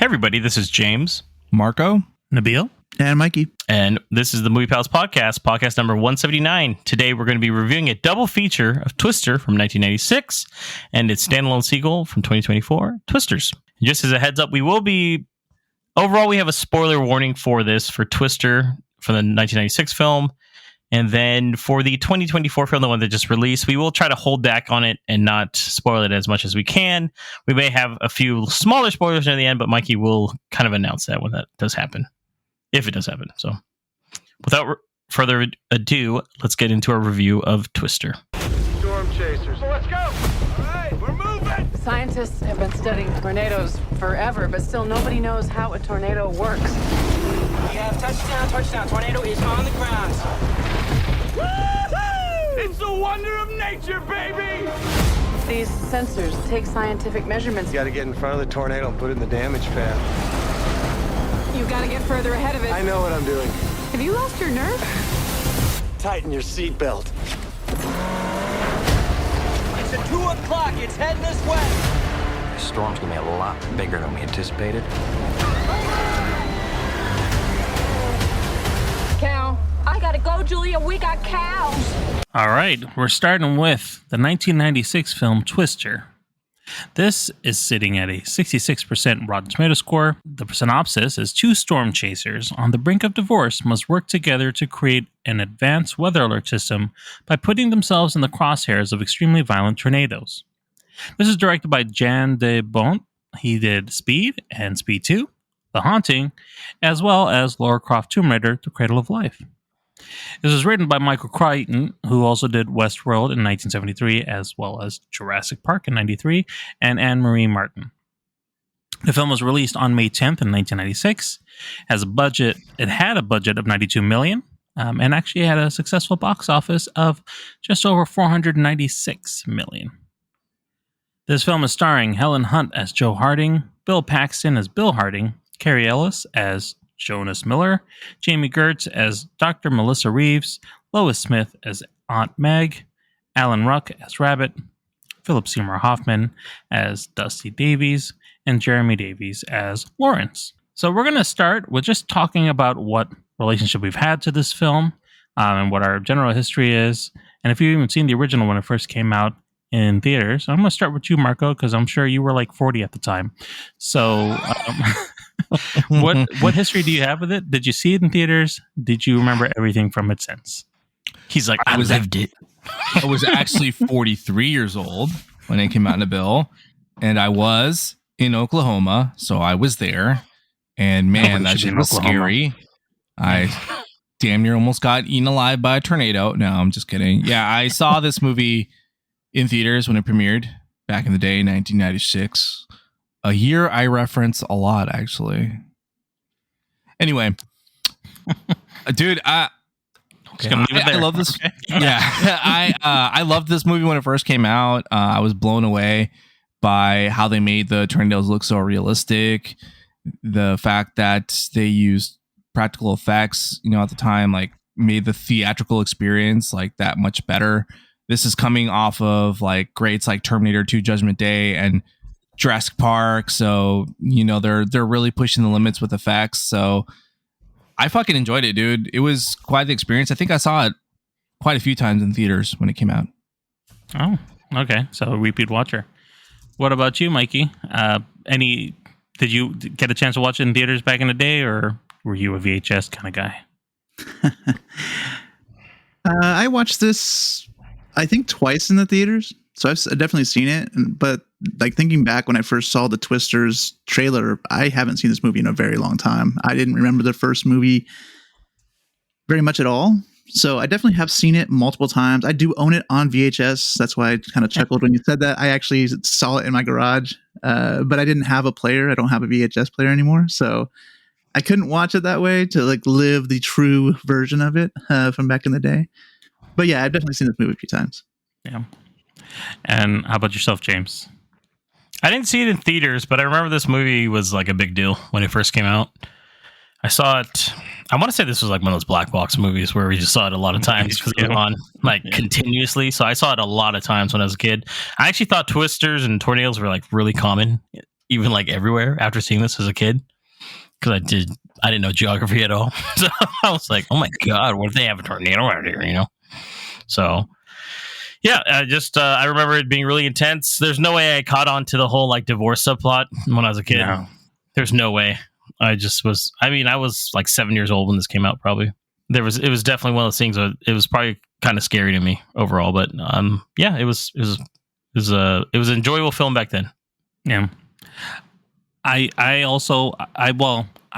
everybody, this is James, Marco, Nabil, and Mikey. And this is the Movie Pals podcast number 179. Today we're going to be reviewing a double feature of Twister from 1996 and its standalone sequel from 2024, Twisters. And just as a heads up, we have a spoiler warning for this, for Twister, for the 1996 film. And then for the 2024 film, the one that just released, we will try to hold back on it and not spoil it as much as we can. We may have a few smaller spoilers near the end, but Mikey will kind of announce that when that does happen. If it does happen. So without further ado, let's get into our review of Twister. Storm chasers. Let's go! All right, we're moving! Scientists have been studying tornadoes forever, but still nobody knows how a tornado works. We have touchdown. Tornado is on the ground. Woo-hoo! It's the wonder of nature, baby! These sensors take scientific measurements. You gotta get in front of the tornado and put it in the damage path. You gotta get further ahead of it. I know what I'm doing. Have you lost your nerve? Tighten your seatbelt. It's at 2 o'clock. It's heading this way. The storm's gonna be a lot bigger than we anticipated. Cow. I gotta go, Julia. We got cows. All right, we're starting with the 1996 film Twister. This is sitting at a 66% Rotten Tomato score. The synopsis is two storm chasers on the brink of divorce must work together to create an advanced weather alert system by putting themselves in the crosshairs of extremely violent tornadoes. This is directed by Jan de Bont. He did Speed and Speed 2, The Haunting, as well as Lara Croft Tomb Raider, The Cradle of Life. This was written by Michael Crichton, who also did Westworld in 1973, as well as Jurassic Park in 93, and Anne-Marie Martin. The film was released on May 10th in 1996. It had a budget of $92 million, and actually had a successful box office of just over $496 million. This film is starring Helen Hunt as Joe Harding, Bill Paxton as Bill Harding, Carrie Ellis as Jonas Miller, Jamie Gertz as Dr. Melissa Reeves, Lois Smith as Aunt Meg, Alan Ruck as Rabbit, Philip Seymour Hoffman as Dusty Davies, and Jeremy Davies as Lawrence. So we're going to start with just talking about what relationship we've had to this film, and what our general history is, and if you've even seen the original when it first came out in theaters. I'm going to start with you, Marco, because I'm sure you were like 40 at the time. So what history do you have with it? Did you see it in theaters? Did you remember everything from it since? He's like, I lived it. I was actually 43 years old when it came out in a bill, and I was in Oklahoma, so I was there. And man, that shit was scary. I damn near almost got eaten alive by a tornado. No, I'm just kidding. Yeah, I saw this movie in theaters when it premiered back in the day, 1996. A year I reference a lot, actually. Anyway, dude, I love this. Okay. Yeah, I loved this movie when it first came out. I was blown away by how they made the tornadoes look so realistic. The fact that they used practical effects, at the time, like made the theatrical experience like that much better. This is coming off of like greats like Terminator 2, Judgment Day, and Jurassic Park. So, they're really pushing the limits with effects. So I fucking enjoyed it, dude. It was quite the experience. I think I saw it quite a few times in theaters when it came out. Oh, okay. So a repeat watcher. What about you, Mikey? Did you get a chance to watch it in theaters back in the day, or were you a VHS kind of guy? I watched this, I think, twice in the theaters. So I've definitely seen it. But like thinking back when I first saw the Twisters trailer, I haven't seen this movie in a very long time. I didn't remember the first movie very much at all. So I definitely have seen it multiple times. I do own it on VHS. That's why I kind of chuckled when you said that. I actually saw it in my garage, but I didn't have a player. I don't have a VHS player anymore. So I couldn't watch it that way to like live the true version of it from back in the day. But yeah, I've definitely seen this movie a few times. Yeah. And how about yourself, James? I didn't see it in theaters, but I remember this movie was like a big deal when it first came out. I saw it. I want to say this was like one of those black box movies where we just saw it a lot of times because it was on like continuously. So I saw it a lot of times when I was a kid. I actually thought Twisters and tornadoes were like really common even like everywhere after seeing this as a kid, because I didn't know geography at all. So I was like, oh my God, what if they have a tornado out here, you know? So yeah, I remember it being really intense. There's no way I caught on to the whole like divorce subplot when I was a kid. No. There's no way. I was like 7 years old when this came out, probably. It was definitely one of those things. It was probably kind of scary to me overall, but yeah, it was an enjoyable film back then. Yeah. I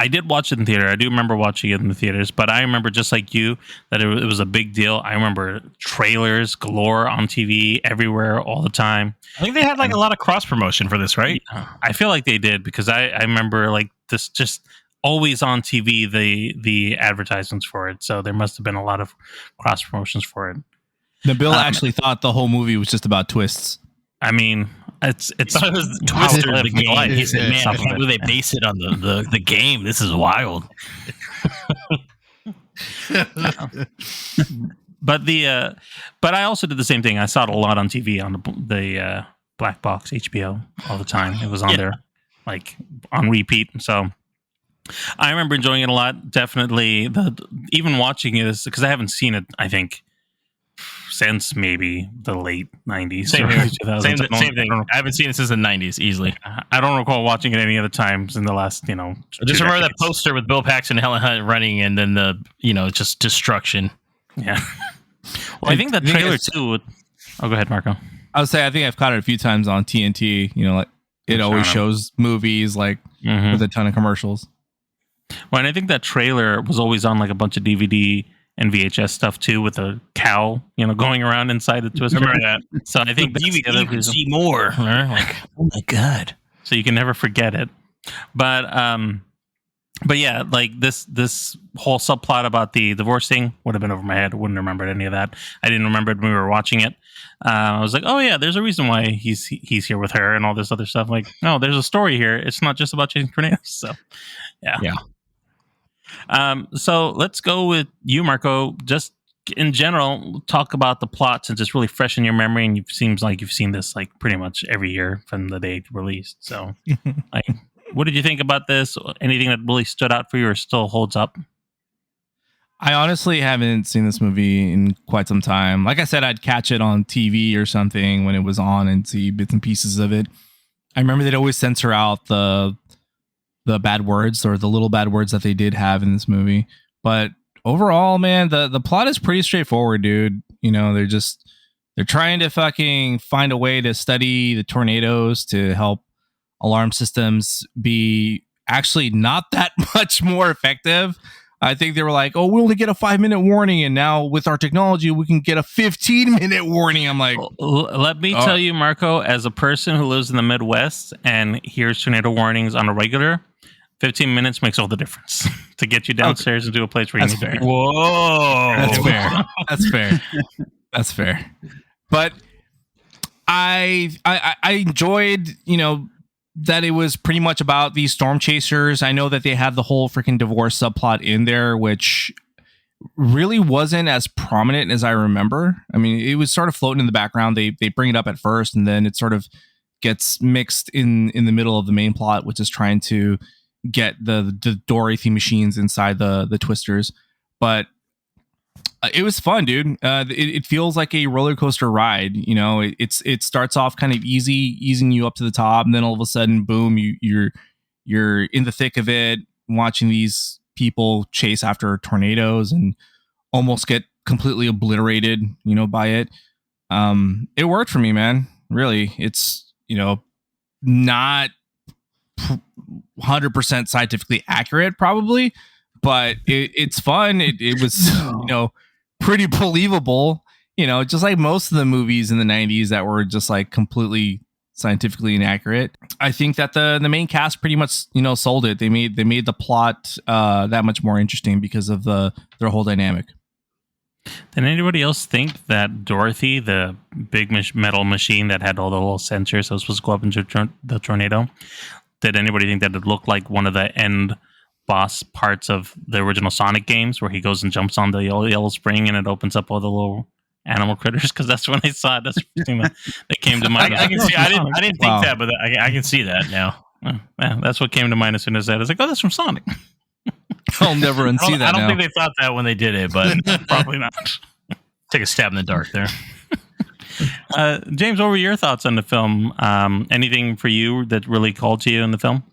did watch it in theater. I do remember watching it in the theaters, but I remember just like you that it was a big deal. I remember trailers galore on TV everywhere all the time. I think they had like a lot of cross promotion for this, right? I feel like they did because I remember like this just always on TV, the advertisements for it. So there must have been a lot of cross promotions for it. Nabil actually thought the whole movie was just about twists. I mean, it's Twister the game. He said, "Man, I can't believe they base it on the game. This is wild." But I also did the same thing. I saw it a lot on TV on the black box HBO all the time. It was on there, like on repeat. So I remember enjoying it a lot. Definitely, even watching it because I haven't seen it. I think since maybe the late 90s. Same thing. I haven't seen it since the 90s, easily. I don't recall watching it any other times in the last, Just remember that poster with Bill Paxton and Helen Hunt running, and then just destruction. Yeah. Well, I think that trailer too. Oh, go ahead, Marco. I would say I think I've caught it a few times on TNT. Like it always shows movies like with a ton of commercials. Well, and I think that trailer was always on like a bunch of DVD and VHS stuff too, with a cow, going around inside the Twister. Remember that? So I think you can see more. Like, oh my God! So you can never forget it. But yeah, like this whole subplot about the divorce thing would have been over my head. I wouldn't remember any of that. I didn't remember it when we were watching it. I was like, oh yeah, there's a reason why he's here with her and all this other stuff. Like, no, there's a story here. It's not just about chasing tornadoes. So yeah. So let's go with you, Marco. Just in general, talk about the plot since it's really fresh in your memory, and it seems like you've seen this like pretty much every year from the day it released. So, like, what did you think about this? Anything that really stood out for you or still holds up? I honestly haven't seen this movie in quite some time. Like I said, I'd catch it on TV or something when it was on and see bits and pieces of it. I remember they'd always censor out the bad words or the little bad words that they did have in this movie. But overall, man, the plot is pretty straightforward, dude. They're trying to fucking find a way to study the tornadoes to help alarm systems be actually not that much more effective. I think they were like, oh, we only get a 5-minute warning, and now with our technology, we can get a 15-minute warning. I'm like, let me tell you, Marco, as a person who lives in the Midwest and hears tornado warnings on a regular, 15 minutes makes all the difference to get you downstairs and to a place where you need to be. Whoa. That's fair. That's fair. But I enjoyed, that it was pretty much about these storm chasers. I know that they had the whole freaking divorce subplot in there, which really wasn't as prominent as I remember. I mean, it was sort of floating in the background. They bring it up at first, and then it sort of gets mixed in the middle of the main plot, which is trying to get the Dorothy machines inside the Twisters. But it was fun, dude. It feels like a roller coaster ride. It starts off kind of easing you up to the top, and then all of a sudden, boom, you're in the thick of it, watching these people chase after tornadoes and almost get completely obliterated, by it. It worked for me, man. Really, it's not 100% scientifically accurate, probably, but it's fun. It was pretty believable, just like most of the movies in the 90s that were just like completely scientifically inaccurate. I think that the main cast pretty much sold it. They made the plot that much more interesting because of their whole dynamic. Did anybody else think that Dorothy, the big metal machine that had all the little sensors that was supposed to go up into the tornado, did anybody think that it looked like one of the end boss parts of the original Sonic games where he goes and jumps on the yellow spring and it opens up all the little animal critters? Because that's when I saw it. That's the thing that came to mind. I can see. I didn't think that, but I can see that now. Yeah, that's what came to mind as soon as that. I was like, oh, that's from Sonic. I'll never unsee that. I don't now. think they thought that when they did it, but Probably not. take a stab in the dark there. James, what were your thoughts on the film? Anything for you that really called to you in the film?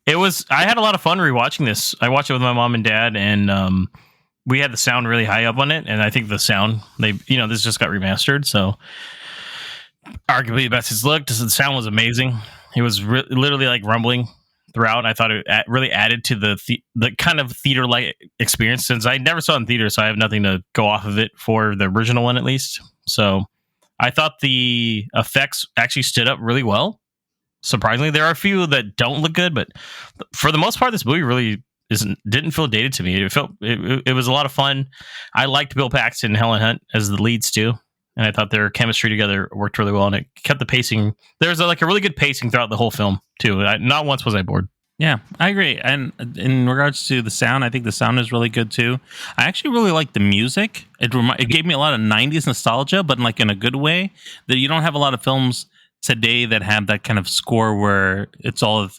I had a lot of fun rewatching this. I watched it with my mom and dad, and we had the sound really high up on it. And I think the sound, this just got remastered. So arguably the best it's looked. The sound was amazing. It was literally like rumbling throughout. I thought it really added to the kind of theater-like experience, since I never saw it in theater, so I have nothing to go off of it for the original one, at least. So I thought the effects actually stood up really well. Surprisingly, there are a few that don't look good, but for the most part, this movie really didn't feel dated to me. It was a lot of fun. I liked Bill Paxton and Helen Hunt as the leads too, and I thought their chemistry together worked really well, and it kept the pacing. There's a really good pacing throughout the whole film too. Not once was I bored. Yeah, I agree. And in regards to the sound, I think the sound is really good too. I actually really like the music. It gave me a lot of 90s nostalgia, but in a good way. That you don't have a lot of films today that have that kind of score where it's all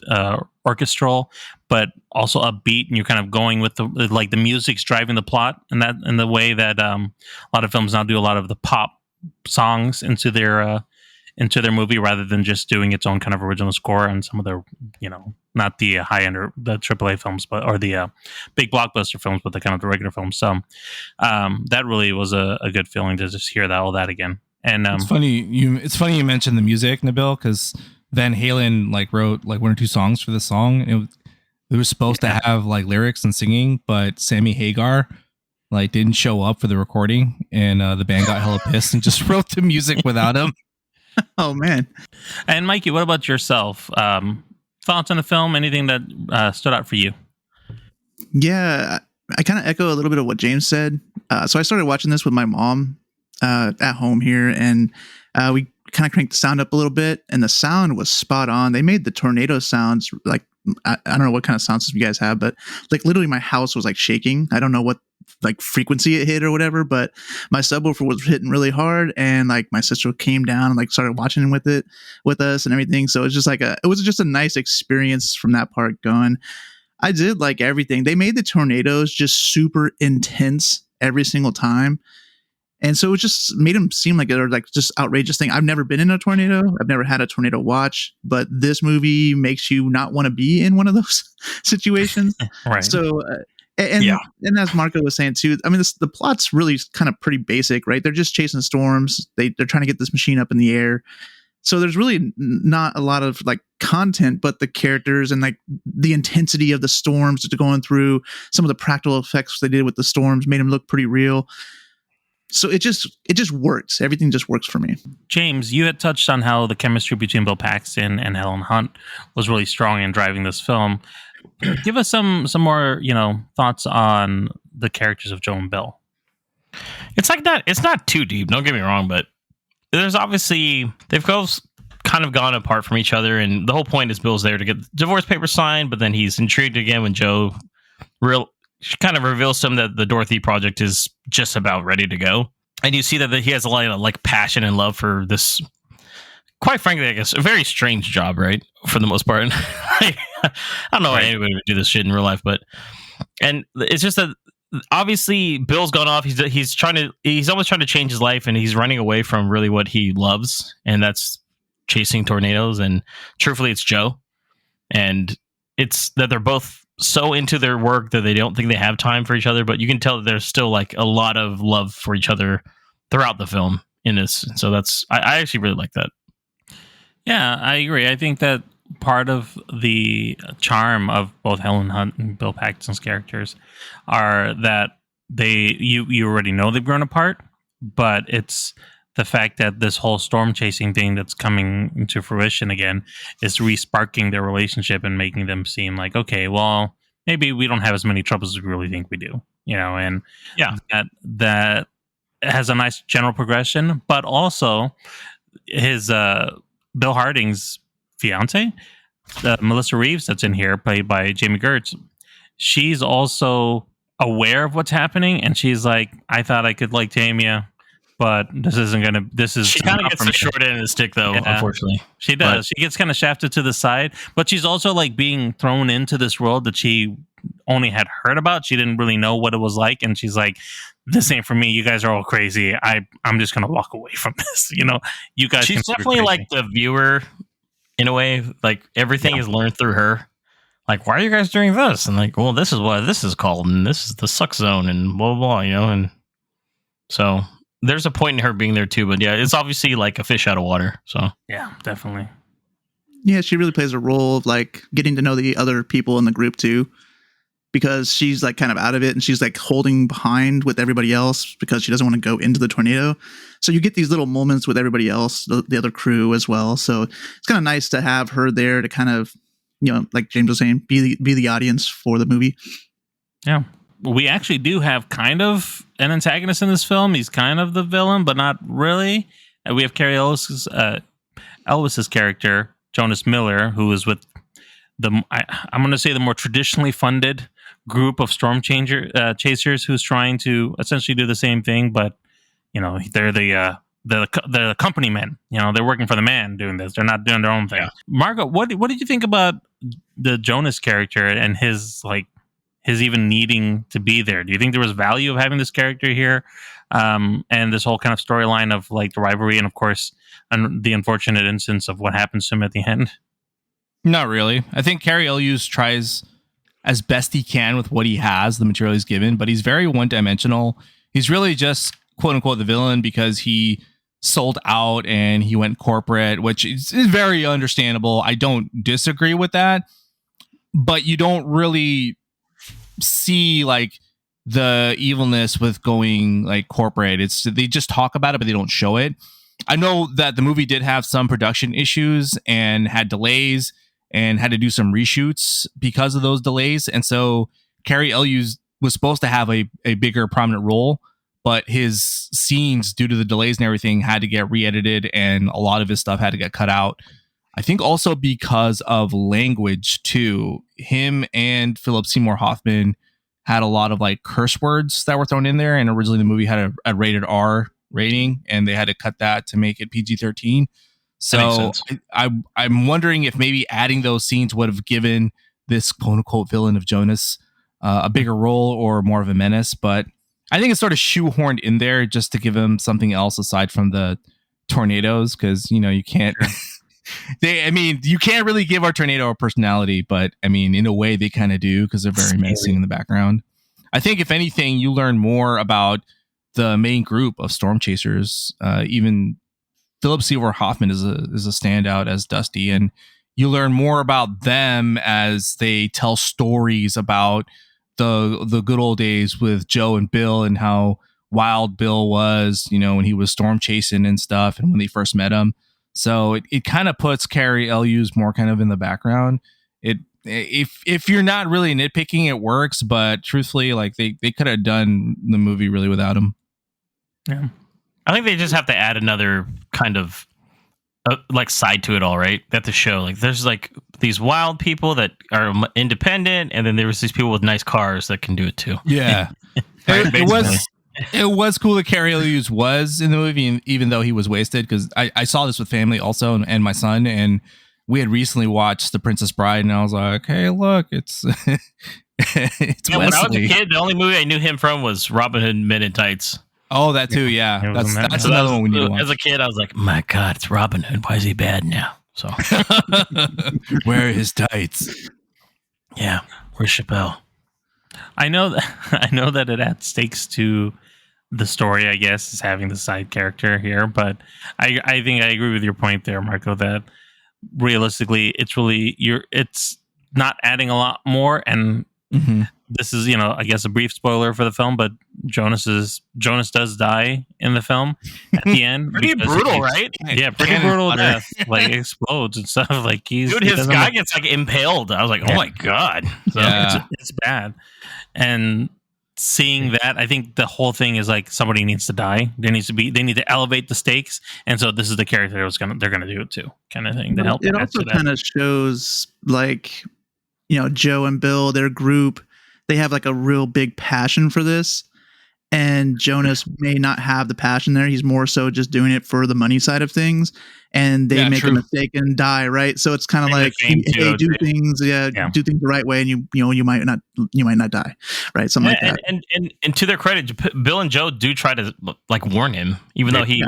orchestral, but also upbeat, and you're kind of going with the music's driving the plot, and that in the way that a lot of films now do a lot of the pop songs into their movie rather than just doing its own kind of original score on some of the not the high end or the AAA films, or the big blockbuster films, but the kind of the regular films. So that really was a good feeling to just hear all that again. And it's funny you mentioned the music, Nabil, because Van Halen wrote one or two songs for this song. It was supposed to have lyrics and singing, but Sammy Hagar didn't show up for the recording, and the band got hella pissed and just wrote the music without him. Oh man! And Mikey, what about yourself? Thoughts on the film? Anything that stood out for you? Yeah, I kind of echo a little bit of what James said. So I started watching this with my mom at home here, and we kind of cranked the sound up a little bit, and the sound was spot on. They made the tornado sounds I don't know what kind of sound system you guys have, but literally my house was shaking. I don't know what frequency it hit or whatever, but my subwoofer was hitting really hard, and my sister came down and started watching with us and everything. So it's just it was just a nice experience from that part going. I did like everything. They made the tornadoes just super intense every single time. And so it just made them seem like they're just outrageous thing. I've never been in a tornado. I've never had a tornado watch, but this movie makes you not want to be in one of those situations. Right. So, and as Marco was saying too, I mean, the plot's really kind of pretty basic, right? They're just chasing storms. They're trying to get this machine up in the air. So there's really not a lot of content, but the characters and the intensity of the storms that they're going through. Some of the practical effects they did with the storms made them look pretty real. So it just works. Everything just works for me. James, you had touched on how the chemistry between Bill Paxton and Helen Hunt was really strong in driving this film. Give us some more, thoughts on the characters of Joe and Bill. It's not too deep. Don't get me wrong, but there's obviously they've both kind of gone apart from each other, and the whole point is Bill's there to get the divorce papers signed, but then he's intrigued again when Joe kind of reveals to him that the Dorothy project is just about ready to go. And you see that he has a lot of passion and love for this, quite frankly, I guess, a very strange job, right? For the most part. I don't know why anybody would do this shit in real life, and it's just that obviously Bill's gone off. He's almost trying to change his life, and he's running away from really what he loves, and that's chasing tornadoes. And truthfully, it's Joe. And it's that they're both so into their work that they don't think they have time for each other, but you can tell that there's still a lot of love for each other throughout the film in this. So I actually really like that. Yeah, I agree. I think that part of the charm of both Helen Hunt and Bill Paxton's characters are that you already know they've grown apart, but it's the fact that this whole storm chasing thing that's coming into fruition again is re-sparking their relationship and making them seem okay, well, maybe we don't have as many troubles as we really think we do, and that has a nice general progression. But also his Bill Harding's fiance, Melissa Reeves, that's in here, played by Jamie Gertz, she's also aware of what's happening, and she's like, I thought I could tame you, but this isn't gonna. This is She kind of gets the short end of the stick, though. Yeah. Unfortunately, She does. She gets kind of shafted to the side, but she's also like being thrown into this world that she only had heard about. She didn't really know what it was like, and she's like, "This ain't for me. You guys are all crazy. I'm just gonna walk away from this." You guys. She's definitely like the viewer in a way. Like everything is learned through her. Like, why are you guys doing this? And like, well, this is what this is called, and this is the suck zone, and blah blah. And so there's a point in her being there too. But yeah, it's obviously like a fish out of water. So yeah, definitely. Yeah, she really plays a role of like getting to know the other people in the group too, because she's like kind of out of it and she's like holding behind with everybody else because she doesn't want to go into the tornado. So you get these little moments with everybody else, the other crew as well. So it's kind of nice to have her there to kind of, like James was saying, be the audience for the movie. Yeah. We actually do have kind of an antagonist in this film. He's kind of the villain, but not really. We have Cary Elwes's character, Jonas Miller, who is with I'm going to say the more traditionally funded group of storm chasers who's trying to essentially do the same thing, but they're the company men. They're working for the man doing this. They're not doing their own thing. Yeah. Margot, what did you think about the Jonas character and his even needing to be there? Do you think there was value of having this character here, and this whole kind of storyline of like the rivalry and of course the unfortunate instance of what happens to him at the end? Not really. I think Cary Elwes tries as best he can with what he has, the material he's given, but he's very one-dimensional. He's really just quote unquote the villain because he sold out and he went corporate, which is very understandable. I don't disagree with that, but you don't really see like the evilness with going like corporate. They just talk about it, but they don't show it. I know that the movie did have some production issues and had delays and had to do some reshoots because of those delays. And so Cary Elwes was supposed to have a bigger prominent role, but his scenes, due to the delays and everything, had to get re-edited and a lot of his stuff had to get cut out. I think also because of language too. Him and Philip Seymour Hoffman had a lot of like curse words that were thrown in there, and originally the movie had a rated R rating and they had to cut that to make it PG-13. So I'm wondering if maybe adding those scenes would have given this quote unquote villain of Jonas a bigger role or more of a menace, but I think it's sort of shoehorned in there just to give him something else aside from the tornadoes, because you can't you can't really give our tornado a personality, but I mean in a way they kind of do because they're very menacing in the background. I think if anything you learn more about the main group of storm chasers. Even Philip Seymour Hoffman is a standout as Dusty, and you learn more about them as they tell stories about the good old days with Joe and Bill and how wild Bill was, when he was storm chasing and stuff, and when they first met him. So it kind of puts Cary Elwes more kind of in the background. If you're not really nitpicking, it works, but truthfully, like they could have done the movie really without him. Yeah, I think they just have to add another kind of like side to it all, right? That the show, like there's like these wild people that are independent, and then there was these people with nice cars that can do it too. Yeah, right, it was cool that Cary Elwes was in the movie, even though he was wasted. Because I saw this with family also, and my son, and we had recently watched The Princess Bride, and I was like, hey, look, it's it's Wesley. When I was a kid, the only movie I knew him from was Robin Hood Men in Tights. Oh, that too, yeah. That's another one we need to watch. As a kid, I was like, my God, it's Robin Hood. Why is he bad now? So, where are his tights? Yeah, where's Chappelle? I know that it adds stakes to the story, I guess, is having the side character here. But I think I agree with your point there, Marco, that realistically, it's not adding a lot more. And this is, I guess a brief spoiler for the film, but Jonas does die in the film at the end. Pretty brutal, right? Yeah, pretty brutal death. Like explodes and stuff. Like his guy gets like impaled. I was like, oh my God. So it's bad. And seeing that, I think the whole thing is like somebody needs to die. They need to elevate the stakes, and so this is the character they're gonna do it too, kind of thing to help. It also kind of shows like Joe and Bill, their group, they have like a real big passion for this. and Jonas may not have the passion there. He's more so just doing it for the money side of things, and they make a mistake and die, right? So it's kind of like, hey, do things the right way, and you might not die, right? Something like that. And to their credit, Bill and Joe do try to like warn him, even though he,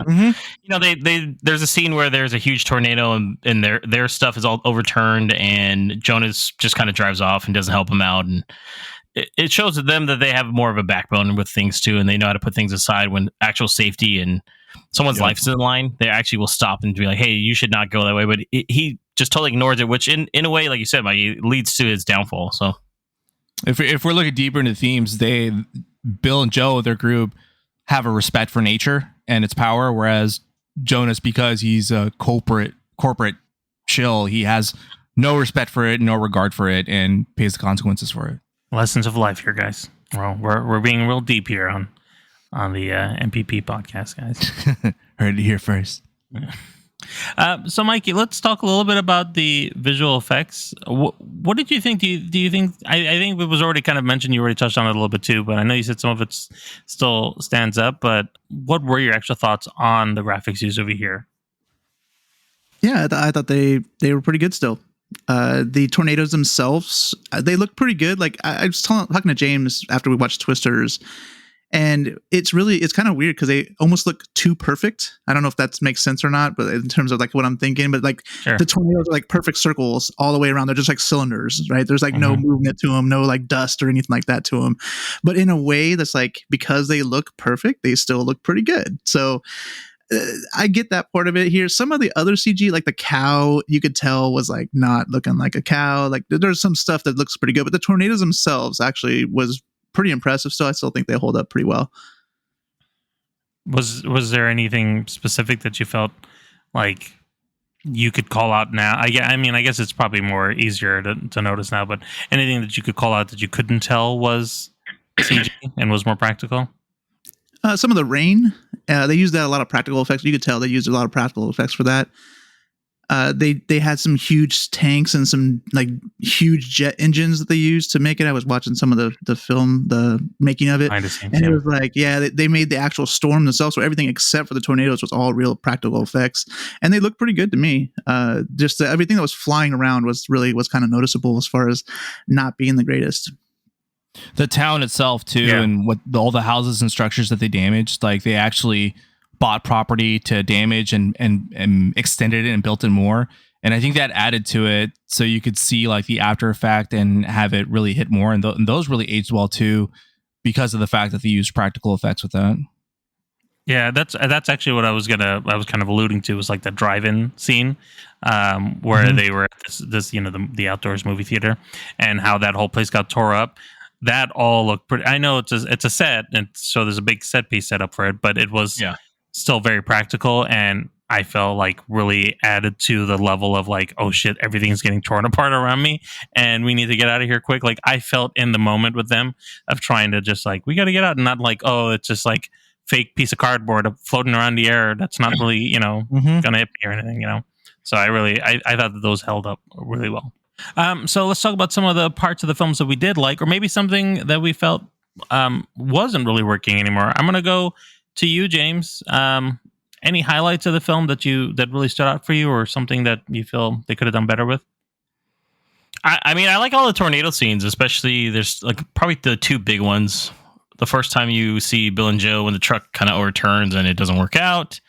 there's a scene where there's a huge tornado and their stuff is all overturned, and Jonas just kind of drives off and doesn't help him out, and it shows to them that they have more of a backbone with things too, and they know how to put things aside when actual safety and someone's life is in the line. They actually will stop and be like, "Hey, you should not go that way." But he just totally ignores it, which in a way, like you said, Mike, it leads to his downfall. So, if we're looking deeper into the themes, Bill and Joe, their group, have a respect for nature and its power, whereas Jonas, because he's a corporate shill, he has no respect for it, no regard for it, and pays the consequences for it. Lessons of life here, guys. Well, we're being real deep here on the MPP podcast, guys. Heard it here first. So, Mikey, let's talk a little bit about the visual effects. What did you think? Do you think? I think it was already kind of mentioned. You already touched on it a little bit too, but I know you said some of it still stands up. But what were your actual thoughts on the graphics used over here? Yeah, I thought they were pretty good still. The tornadoes themselves, they look pretty good. Like I was talking to James after we watched Twisters, and it's kind of weird because they almost look too perfect. I don't know if that makes sense or not, but in terms of like what I'm thinking, but like the tornadoes are like perfect circles all the way around. They're just like cylinders, right? There's like no movement to them, no like dust or anything like that to them. But in a way that's like, because they look perfect, they still look pretty good. So I get that part of it here. Some of the other CG, like the cow, you could tell was like not looking like a cow. Like there's some stuff that looks pretty good, but the tornadoes themselves actually was pretty impressive. So I still think they hold up pretty well. Was there anything specific that you felt like you could call out now? I mean, I guess it's probably more easier to notice now, but anything that you could call out that you couldn't tell was CG and was more practical? Some of the rain, they used a lot of practical effects. You could tell they used a lot of practical effects for that. They had some huge tanks and some like huge jet engines that they used to make it. I was watching some of the film, the making of it, it was like, they made the actual storm themselves. So everything except for the tornadoes was all real practical effects, and they looked pretty good to me. Just everything that was flying around was kind of noticeable as far as not being the greatest. The town itself too, and all the houses and structures that they damaged, like they actually bought property to damage and extended it and built it more. And I think that added to it, so you could see like the after effect and have it really hit more. And those really aged well too, because of the fact that they used practical effects with that. Yeah, that's actually what I was kind of alluding to, was like the drive-in scene where they were at this the outdoors movie theater, and how that whole place got tore up. That all looked pretty. I know it's a set, and so there's a big set piece set up for it, but it was still very practical, and I felt like really added to the level of like, oh shit, everything's getting torn apart around me, and we need to get out of here quick. Like I felt in the moment with them of trying to just like, we got to get out, and not like, oh, it's just like fake piece of cardboard floating around the air that's not really gonna hit me or anything, So I thought that those held up really well. So let's talk about some of the parts of the films that we did like, or maybe something that we felt wasn't really working anymore. I'm going to go to you, James. Any highlights of the film that really stood out for you, or something that you feel they could have done better with? I mean, I like all the tornado scenes, especially there's like probably the two big ones. The first time you see Bill and Joe when the truck kind of overturns and it doesn't work out.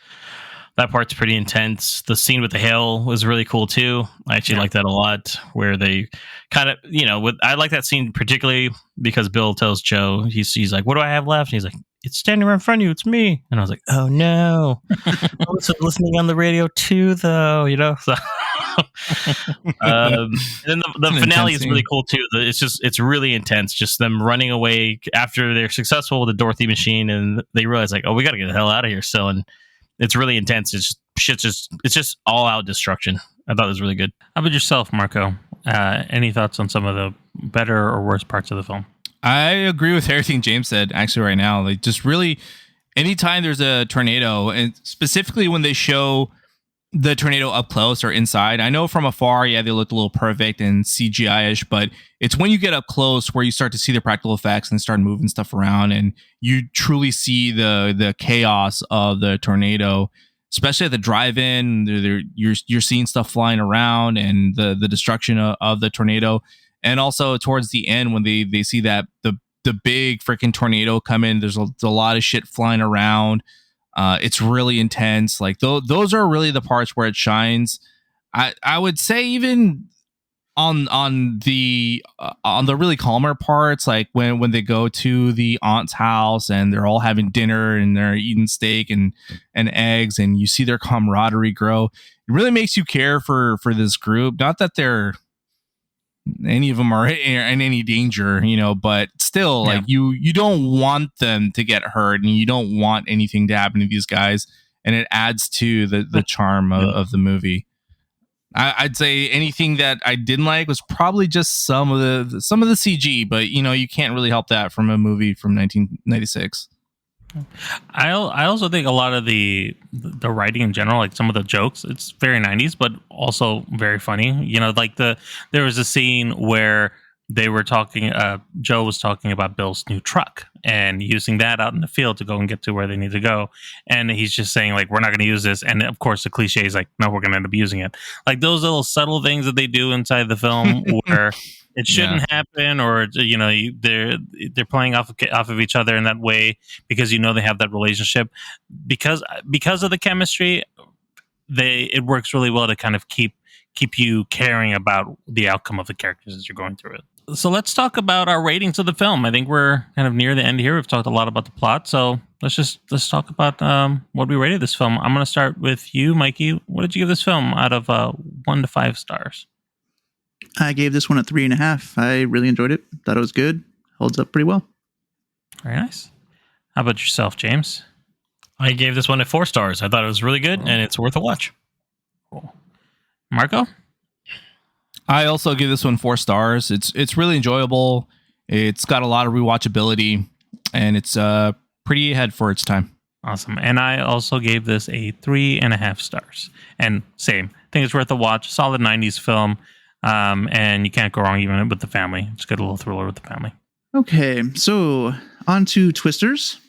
That part's pretty intense. The scene with the hail was really cool too. I actually like that a lot, where they kind of, I like that scene particularly because Bill tells Joe, he's like, what do I have left? And he's like, it's standing right in front of you. It's me. And I was like, oh no. I'm also listening on the radio too, though, So, and then the finale is really cool too. It's really intense. Just them running away after they're successful with the Dorothy machine, and they realize like, oh, we got to get the hell out of here. So, and it's really intense. It's just all out destruction. I thought it was really good. How about yourself, Marco? Any thoughts on some of the better or worse parts of the film? I agree with everything James said actually right now. Like just really anytime there's a tornado, and specifically when they show the tornado up close or inside. I know from afar, yeah, they looked a little perfect and CGI-ish, but it's when you get up close where you start to see the practical effects and start moving stuff around, and you truly see the chaos of the tornado, especially at the drive-in. You're seeing stuff flying around and the destruction of the tornado, and also towards the end when they see that the big freaking tornado come in. There's a lot of shit flying around. It's really intense. Like those are really the parts where it shines. I would say even on the really calmer parts, like when they go to the aunt's house and they're all having dinner and they're eating steak and eggs, and you see their camaraderie grow. It really makes you care for this group. Not that any of them are in any danger, but still, like you don't want them to get hurt, and you don't want anything to happen to these guys, and it adds to the charm of the movie. I'd say anything that I didn't like was probably just some of the CG, but you can't really help that from a movie from 1996. I also think a lot of the writing in general, like some of the jokes, it's very 90s, but also very funny. Like there was a scene where they were talking, Joe was talking about Bill's new truck and using that out in the field to go and get to where they need to go. And he's just saying, like, we're not going to use this. And of course the cliche is like, no, we're going to end up using it. Like those little subtle things that they do inside the film where it shouldn't happen, or they're playing off of each other in that way because they have that relationship because of the chemistry. It works really well to kind of keep you caring about the outcome of the characters as you're going through it. So let's talk about our ratings of the film. I think we're kind of near the end here. We've talked a lot about the plot, so let's talk about what we rated this film. I'm going to start with you, Mikey. What did you give this film out of 1 to 5 stars? I gave this one a 3.5. I really enjoyed it. Thought it was good. Holds up pretty well. Very nice. How about yourself, James? I gave this one 4 stars. I thought it was really good, and it's worth a watch. Cool. Marco? I also give this one 4 stars. It's really enjoyable. It's got a lot of rewatchability, and it's pretty ahead for its time. Awesome. And I also gave this a 3.5 stars. And same. I think it's worth a watch. Solid 90s film. And you can't go wrong even with the family. Just get a little thriller with the family. Okay, so on to Twisters.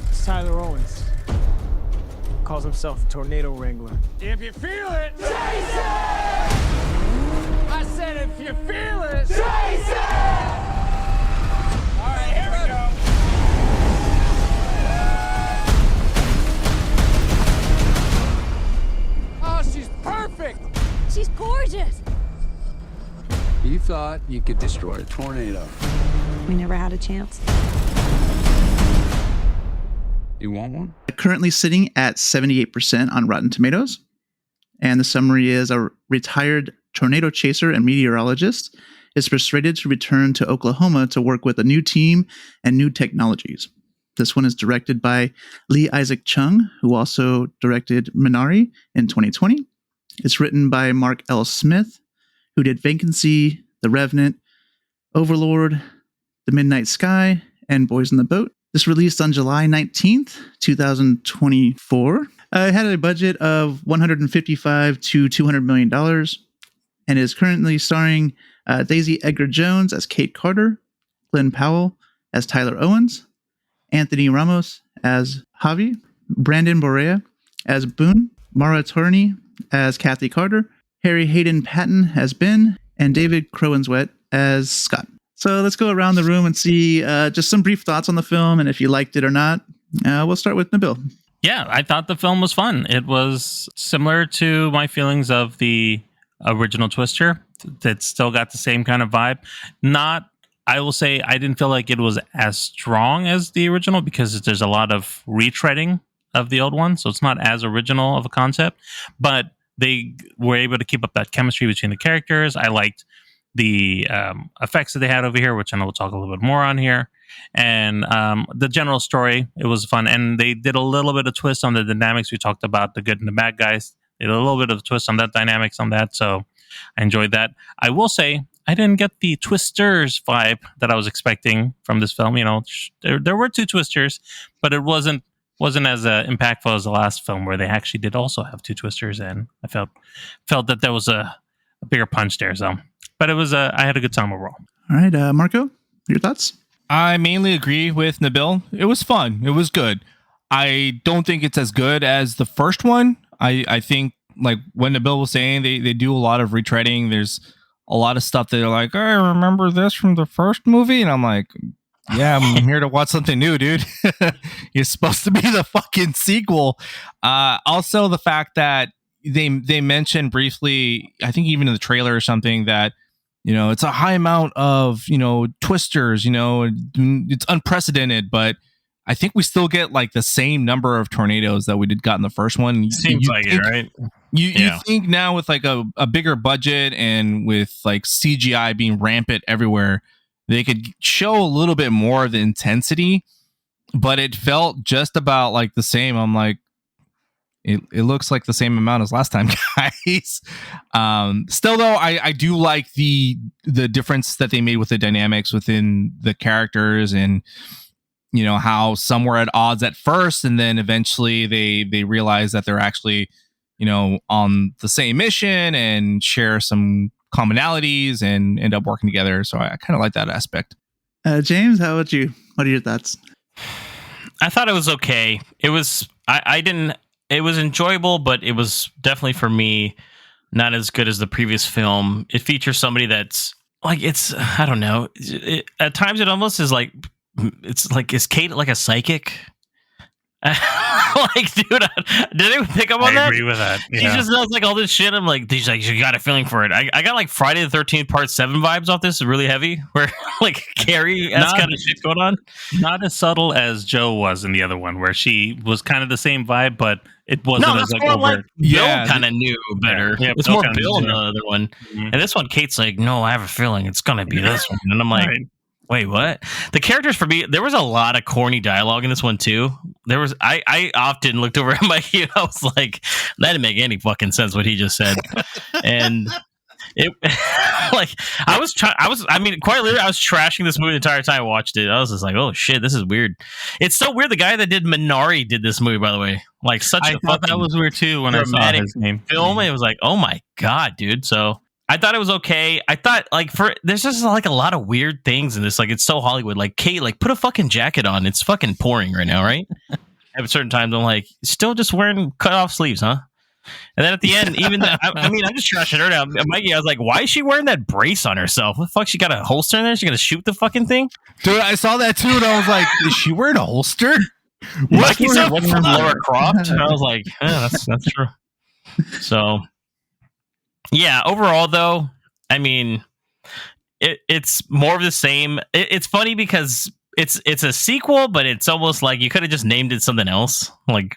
It's Tyler Owens. Calls himself a tornado wrangler. If you feel it, chase it! I said if you feel it, chase it! All right, here we go. Oh, she's perfect! She's gorgeous. You thought you could destroy a tornado. We never had a chance. You want one? Currently sitting at 78% on Rotten Tomatoes. And the summary is: a retired tornado chaser and meteorologist is persuaded to return to Oklahoma to work with a new team and new technologies. This one is directed by Lee Isaac Chung, who also directed Minari in 2020. It's written by Mark L. Smith, who did Vacancy, The Revenant, Overlord, The Midnight Sky, and Boys in the Boat. This released on July 19th, 2024. It had a budget of $155 to $200 million and is currently starring Daisy Edgar-Jones as Kate Carter, Glenn Powell as Tyler Owens, Anthony Ramos as Javi, Brandon Borea as Boone, Mara Torney as Kathy Carter, Harry Hayden Patton as Ben, and David Crowenswet as Scott. So let's go around the room and see just some brief thoughts on the film and if you liked it or not. We'll start with Nabil. Yeah, I thought the film was fun. It was similar to my feelings of the original Twister. That still got the same kind of vibe. I will say I didn't feel like it was as strong as the original because there's a lot of retreading of the old one. So it's not as original of a concept, but they were able to keep up that chemistry between the characters. I liked the effects that they had over here, which I know we'll talk a little bit more on here. And the general story, it was fun. And they did a little bit of twist on the dynamics. We talked about the good and the bad guys. They did a little bit of a twist on that dynamics on that. So I enjoyed that. I will say I didn't get the Twisters vibe that I was expecting from this film. You know, there were 2 Twisters, but it wasn't as impactful as the last film where they actually did also have 2 Twisters, and I felt that there was a bigger punch there. So, but it was I had a good time overall. All right, Marco, your thoughts? I mainly agree with Nabil. It was fun. It was good. I don't think it's as good as the first one. I think, like when Nabil was saying, they do a lot of retreading. There's a lot of stuff that they're like, I remember this from the first movie. And I'm like, yeah, I'm here to watch something new, dude. You're supposed to be the fucking sequel. Also, the fact that they mentioned briefly, I think even in the trailer or something, that it's a high amount of, twisters, it's unprecedented, but I think we still get like the same number of tornadoes that we got in the first one. Seems like it, right? You think now with like a bigger budget and with like CGI being rampant everywhere, they could show a little bit more of the intensity, but it felt just about like the same. I'm like, it looks like the same amount as last time, guys. Still though, I do like the difference that they made with the dynamics within the characters, and how some were at odds at first, and then eventually they realize that they're actually on the same mission and share some commonalities and end up working together. So I kind of like that aspect. James, how about you? What are your thoughts? I thought it was okay. It was it was enjoyable, but it was definitely for me not as good as the previous film. It features somebody that's like, I don't know. At times it almost is like, it's like, is Kate like a psychic? Like, dude, did anyone pick up on that? I agree with that. Yeah. She just knows like all this shit. I'm like, she's like, you got a feeling for it. I got like Friday the 13th Part 7 vibes off this. Really heavy, where like Carrie-esque kind of shit going on. Not as subtle as Joe was in the other one, where she was kind of the same vibe, but it wasn't as like over. Bill kind of knew better. Yeah, it's more Bill in the other one. Mm-hmm. And this one, Kate's like, no, I have a feeling it's gonna be this one. And I'm like, wait, what? The characters for me, there was a lot of corny dialogue in this one too. There was, I often looked over at Mikey and I was like, that didn't make any fucking sense what he just said. And it, like, I was quite literally, I was trashing this movie the entire time I watched it. I was just like, oh shit, this is weird. It's so weird. The guy that did Minari did this movie, by the way. Like, I thought that was weird too when I saw his name. Film. It was like, oh my god, dude. So I thought it was okay. I thought like there's just like a lot of weird things in this. Like, it's so Hollywood. Like, Kate, like, put a fucking jacket on. It's fucking pouring right now, right? At certain times, I'm like, still just wearing cut off sleeves, huh? And then at the end, even I'm just trashing her now. Mikey, I was like, why is she wearing that brace on herself? What the fuck? She got a holster in there? She gonna shoot the fucking thing? Dude, I saw that too, and I was like, is she wearing a holster? Mikey said one from Laura Croft. And I was like, that's true. So yeah, overall though, I mean, it's more of the same. It's funny because it's a sequel, but it's almost like you could have just named it something else. Like,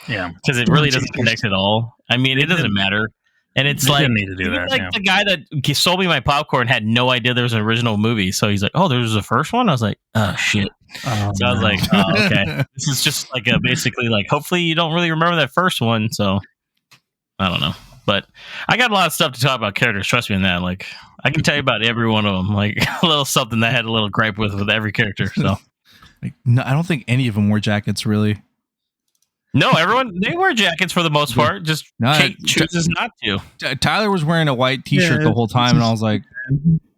yeah, because it really doesn't connect at all. I mean, it doesn't matter. And it's like, need to do that, like the guy that sold me my popcorn had no idea there was an original movie. So he's like, oh, there was a first one? I was like, oh, shit. So I was like, oh, okay. This is just like basically like, hopefully you don't really remember that first one. So I don't know. But I got a lot of stuff to talk about characters. Trust me on that. Like, I can tell you about every one of them. Like, a little something that I had a little gripe with every character. So, like, no, I don't think any of them wore jackets, really. No, they wear jackets for the most part. Just Kate chooses not to. Tyler was wearing a white T-shirt the whole time, and I was like,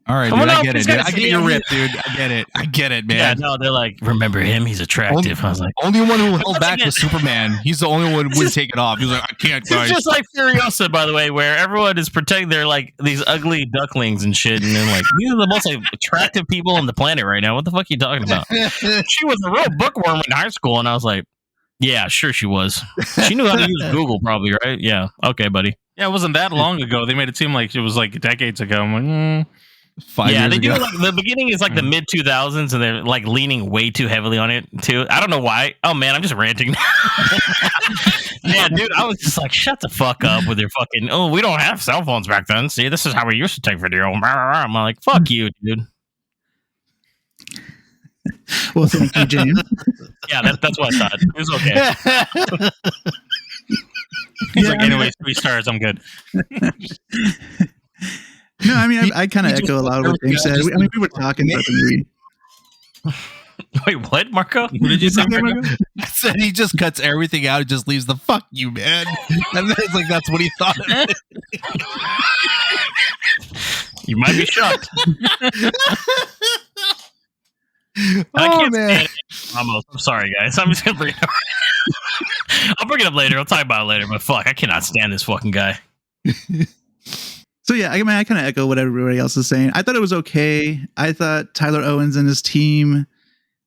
all right, dude, I get it. Dude. I get your rip, dude. I get it, man. Yeah, no, they're like, remember him? He's attractive. I was like, only one who held back was Superman. He's the only one who wouldn't take it off. He was like, I can't, guys. It's just like Furiosa, by the way, where everyone is pretending they're like these ugly ducklings and shit, and then like, these are the most like, attractive people on the planet right now. What the fuck are you talking about? She was a real bookworm in high school, and I was like, yeah, sure she was. She knew how to use Google, probably, right? Yeah. Okay, buddy. Yeah, it wasn't that long ago. They made it seem like it was like decades ago. I'm like, 5 years they ago. do. Like, the beginning is like the mid 2000s, and they're like leaning way too heavily on it too. I don't know why. Oh man, I'm just ranting. Yeah, dude, I was just like, shut the fuck up with your fucking. Oh, we don't have cell phones back then. See, this is how we used to take video. I'm like, fuck you, dude. Well, thank you, James. Yeah, that's what I thought. It was okay. He's like, anyways, 3 stars. I'm good. No, I mean, I kind of echo a lot of what James said. We were talking about the movie. Wait, what, Marco? What did you say, Marco? I said he just cuts everything out and just leaves the "fuck you, man." And then it's like that's what he thought of it. You might be shocked. I Oh can't man. stand Ramos. I'm sorry, guys. I'm just gonna bring it up. I'll bring it up later. I'll talk about it later. But fuck, I cannot stand this fucking guy. So yeah, I mean, I kind of echo what everybody else is saying. I thought it was okay. I thought Tyler Owens and his team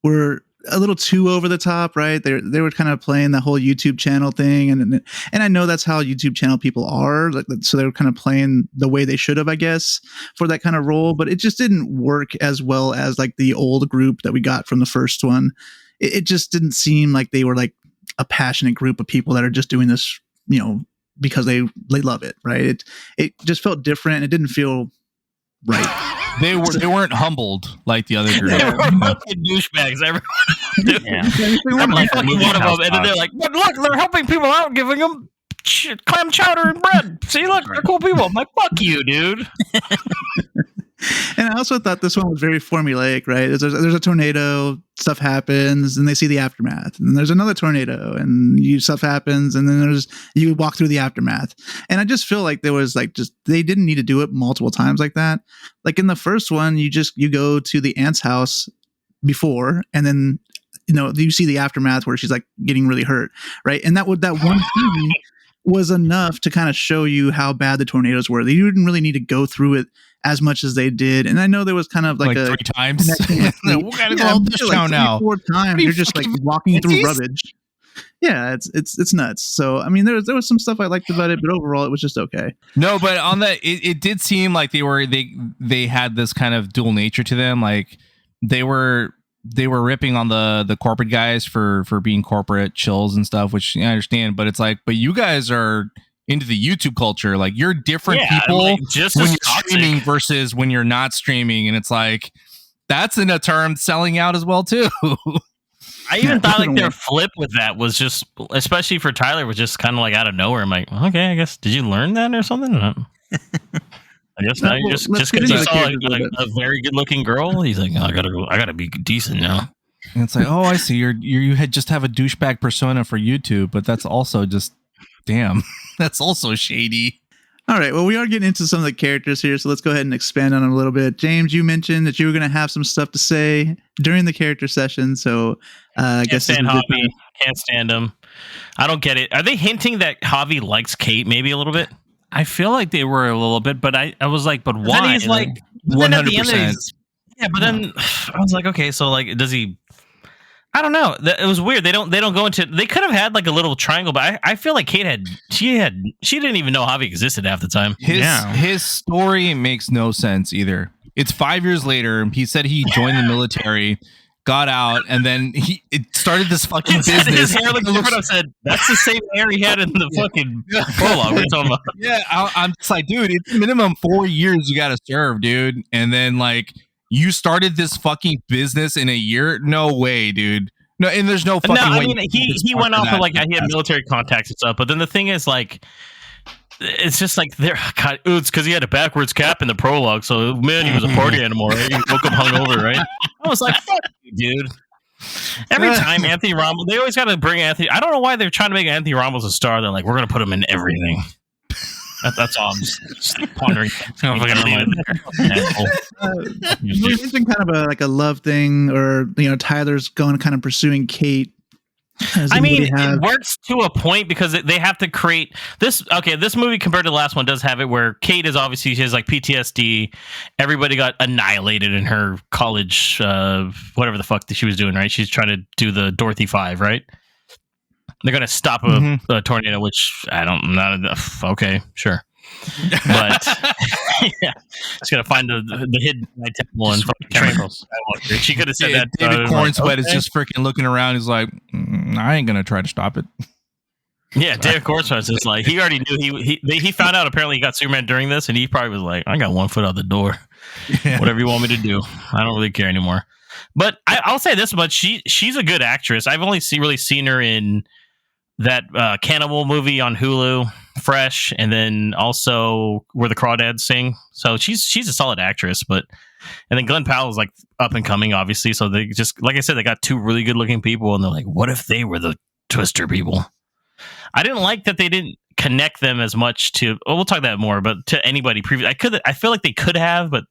were a little too over the top, right? They were kind of playing the whole YouTube channel thing, and I know that's how YouTube channel people are. So they were kind of playing the way they should have, I guess, for that kind of role. But it just didn't work as well as like the old group that we got from the first one. It just didn't seem like they were like a passionate group of people that are just doing this, because they love it, right? It just felt different. It didn't feel right. They weren't humbled like the other group. They were fucking douchebags. Everyone. Yeah. I'm like fucking one of them, and then they're like, "But look, they're helping people out, giving them clam chowder and bread. See, look, they're cool people." I'm like, "Fuck you, dude." And I also thought this one was very formulaic, right? There's a tornado, stuff happens, and they see the aftermath. And then there's another tornado, and stuff happens, and then you walk through the aftermath. And I just feel like there was they didn't need to do it multiple times like that. Like in the first one, you go to the aunt's house before, and then you see the aftermath where she's like getting really hurt, right? And that one scene was enough to kind of show you how bad the tornadoes were. You didn't really need to go through it as much as they did. And I know there was kind of like 3 times. We gotta go up this show now. 4 times. You're just like walking through rubbish. Yeah, it's nuts. So I mean, there was some stuff I liked about it, but overall it was just okay. No, but on that, it did seem like they had this kind of dual nature to them. Like they were ripping on the corporate guys for being corporate chills and stuff, which I understand. But it's like, but you guys are into the YouTube culture. Like you're different people like, just when you're toxic. streaming versus when you're not streaming, and it's like that's in a term selling out as well too. I even thought like their flip with that was just, especially for Tyler, was just kind of like out of nowhere. I'm like, okay, I guess did you learn that or something? I guess not. Just because you saw like a very good looking girl, he's like, oh, I gotta be decent now. And it's like, oh, I see. You had just have a douchebag persona for YouTube, but that's also just damn. That's also shady. All right. Well, we are getting into some of the characters here, so let's go ahead and expand on them a little bit. James, you mentioned that you were going to have some stuff to say during the character session, so I guess can't stand Javi. Can't stand him. I don't get it. Are they hinting that Javi likes Kate maybe a little bit? I feel like they were a little bit, but I was like, but why? Then he's like, 100%. Yeah, but then I was like, okay, so like, does he? I don't know. It was weird. They don't go into. They could have had like a little triangle, but I feel like Kate she didn't even know Javi existed half the time. His story makes no sense either. It's 5 years later. He said he joined the military, got out, and then it started this fucking business. His hair looked different. I said that's the same hair he had in the fucking prologue we're talking about. Yeah, I'm just like, dude, it's minimum 4 years you got to serve, dude, and then like. You started this fucking business in a year? No way, dude. No, and there's no fucking way. I mean, he went off of like he had military contacts and stuff, but then the thing is like, it's just like it's because he had a backwards cap in the prologue, so man, he was a party animal, right? He woke up hungover, right? I was like, fuck you, dude. Every time Anthony Ramos, they always got to bring Anthony. I don't know why they're trying to make Anthony Ramos a star. They're like, we're gonna put him in everything. That's all I'm just pondering. You mentioned kind of a love thing, or Tyler's going kind of pursuing Kate. I mean, it works to a point because they have to create this. Okay, this movie compared to the last one does have it where Kate is obviously she has like PTSD. Everybody got annihilated in her college, whatever the fuck that she was doing. Right, she's trying to do the Dorothy 5. Right. They're going to stop a tornado, which okay, sure. But yeah, it's going to find the hidden temple and fucking chemicals. She could have said that. David Cornsweat is just freaking looking around. He's like, I ain't going to try to stop it. Yeah, David Cornsweat is like, he already knew. He found out apparently he got Superman during this, and he probably was like, I got 1 foot out the door. Yeah. Whatever you want me to do. I don't really care anymore. But I'll say this much. She's a good actress. I've only really seen her in that cannibal movie on Hulu Fresh, and then also Where the Crawdads Sing. So she's a solid actress, and then Glenn Powell is like up and coming, obviously. So they just, like I said, they got two really good looking people, and they're like, what if they were the Twister people? I didn't like that they didn't connect them as much to. Oh, we'll talk that more, but to anybody previous, I feel like they could have, but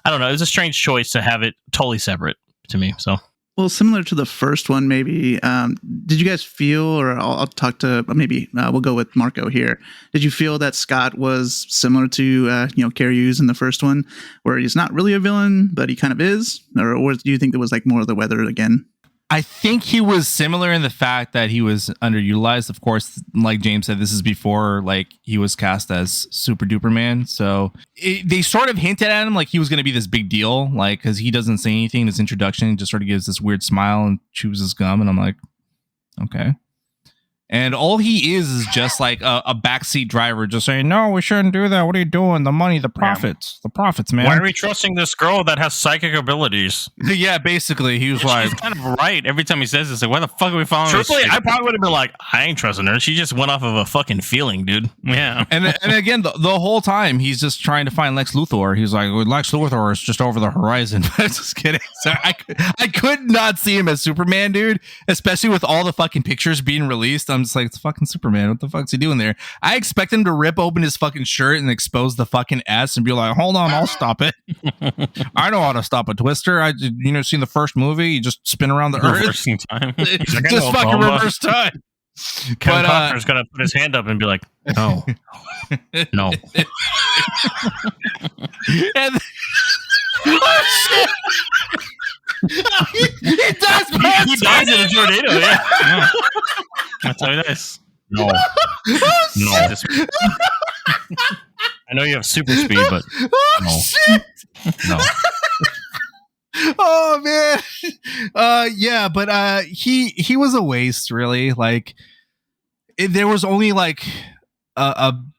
I don't know. It was a strange choice to have it totally separate to me. So. Well, similar to the first one, maybe. Did you guys feel, or I'll talk to maybe we'll go with Marco here. Did you feel that Scott was similar to Carrie Hughes in the first one, where he's not really a villain, but he kind of is, or do you think it was like more of the weather again? I think he was similar in the fact that he was underutilized. Of course, like James said, this is before like he was cast as Super Duper Man. So they sort of hinted at him like he was going to be this big deal, like because he doesn't say anything in his introduction. He just sort of gives this weird smile and chews his gum, and I'm like, okay. And all he is just like a backseat driver, just saying, "No, we shouldn't do that. What are you doing? The money, the profits, man. Why are we trusting this girl that has psychic abilities?" Yeah, basically, he was like, she's kind of right every time he says this. Like, why the fuck are we following? Truthfully, I probably would have been like, I ain't trusting her. She just went off of a fucking feeling, dude. Yeah. And again, the whole time he's just trying to find Lex Luthor. He's like, Lex Luthor is just over the horizon. Just kidding. So I could not see him as Superman, dude. Especially with all the fucking pictures being released. I'm just like, it's fucking Superman. What the fuck's he doing there? I expect him to rip open his fucking shirt and expose the fucking S and be like, hold on, I'll stop it. I know how to stop a twister. Seen the first movie? You just spin around the earth. Reversing time. Just fucking reverse time. Kevin Costner's gonna put his hand up and be like, no. No. And oh shit! He does. He dies in a tornado. Yeah. That's how it is. No. Oh, no. I know you have super speed, but no. Shit. No. Oh man. Yeah, but he was a waste, really. Like there was only like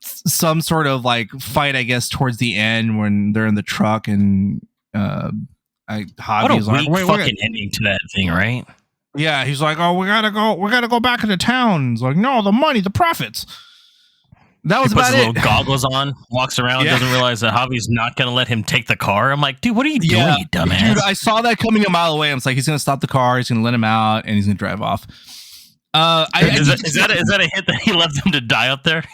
some sort of like fight, I guess, towards the end when they're in the truck and Javi's like, what a weak fucking ending to that thing, right? Yeah, he's like, oh, we gotta go back into town. He's like, no, the money, the profits. That was about it. He puts little goggles on, walks around, doesn't realize that Javi's not going to let him take the car. I'm like, dude, what are you doing, you dumbass? Dude, I saw that coming a mile away. I was like, he's going to stop the car, he's going to let him out, and he's going to drive off. Is that a hit that he left them to die up there?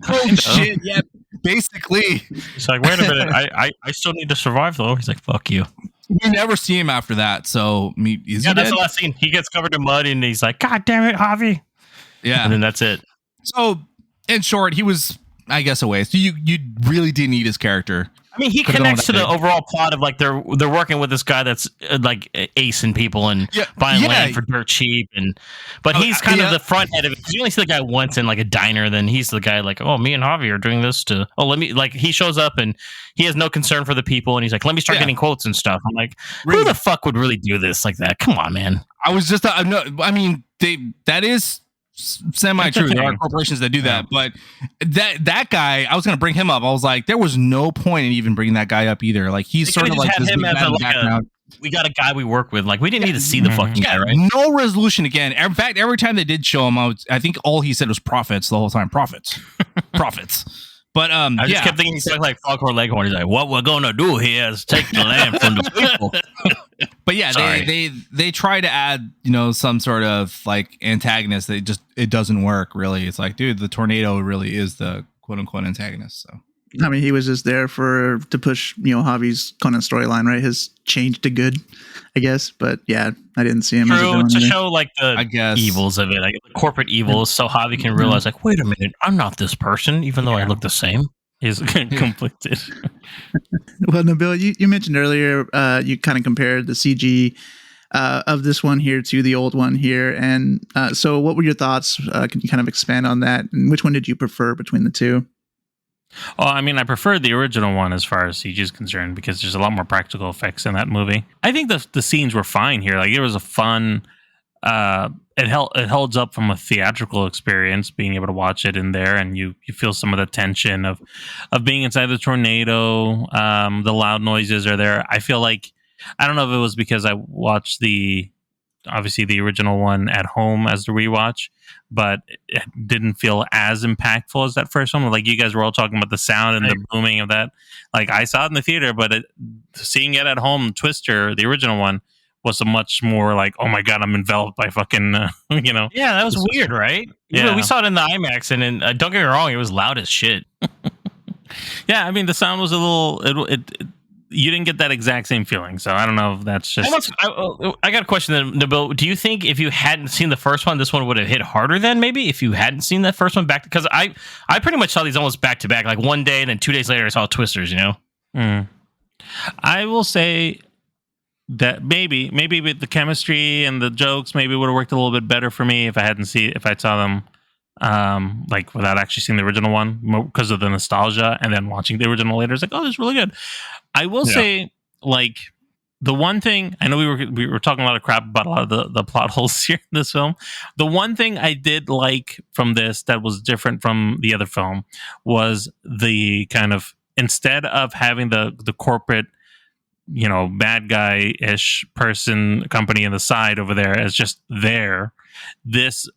Oh, shit, yeah, basically. He's like, wait a minute, I still need to survive, though. He's like, fuck you. You never see him after that, so that's the last scene. He gets covered in mud, and he's like, God damn it, Javi. Yeah. And then that's it. So, in short, he was, I guess, a waste. You really didn't need his character. I mean, he connects to the overall plot of like they're working with this guy that's like acing people and buying land for dirt cheap, but he's kind of the front head of it. You only see the guy once in like a diner, then he's the guy like, oh, me and Javi are doing this to he shows up and he has no concern for the people and he's like, let me start getting quotes and stuff. I'm like, who the fuck would really do this like that? Come on, man. I was just that is semi-true. There are corporations that do that, but that guy, I was going to bring him up. I was like, there was no point in even bringing that guy up either. Like he's sort of like this big background. We got a guy we work with. Like we didn't need to see the fucking guy, right? No resolution again. In fact, every time they did show him, I think all he said was profits the whole time. Profits. But I just kept thinking he's like Foghorn Leghorn. He's like, what we're gonna do here is take the land from the people. But yeah, they try to add, some sort of like antagonist that it doesn't work really. It's like, dude, the tornado really is the quote unquote antagonist. So I mean, he was just there to push, Javi's kind of storyline, right? His change to good, I guess. But yeah, I didn't see him as a villain to either. show like the evils of it, like the corporate evils, so Javi can realize like, wait a minute, I'm not this person, even though I look the same. He's conflicted. Well, Nabil, you mentioned earlier, you kind of compared the CG of this one here to the old one here, and so what were your thoughts? Can you kind of expand on that? And which one did you prefer between the two? Well, I mean, I prefer the original one as far as CG is concerned because there's a lot more practical effects in that movie. I think the scenes were fine here. Like it was a fun. It holds up from a theatrical experience, being able to watch it in there, and you feel some of the tension of being inside the tornado. The loud noises are there. I feel like I don't know if it was because I watched the obviously the original one at home as the rewatch, but it didn't feel as impactful as that first one. Like you guys were all talking about the sound and the booming of that. Like I saw it in the theater, but seeing it at home, Twister, the original one, was a much more like, oh my God, I'm enveloped by fucking, you know. Yeah, that was weird, right? Yeah. We saw it in the IMAX, and don't get me wrong, it was loud as shit. Yeah, I mean, the sound was a little, you didn't get that exact same feeling. So I don't know if that's just... I got a question then, Nabil. Do you think if you hadn't seen the first one, this one would have hit harder then, maybe? If you hadn't seen that first one back... Because I pretty much saw these almost back to back. Like one day, and then 2 days later, I saw Twisters, you know? I will say... that maybe with the chemistry and the jokes, maybe it would have worked a little bit better for me if I saw them like without actually seeing the original one, because of the nostalgia, and then watching the original later. It's like, oh, this is really good. I will say, like, the one thing I know we were talking a lot of crap about a lot of the plot holes here in this film. The one thing I did like from this that was different from the other film was the kind of, instead of having the corporate, you know, bad guy-ish company on the side over there as just there,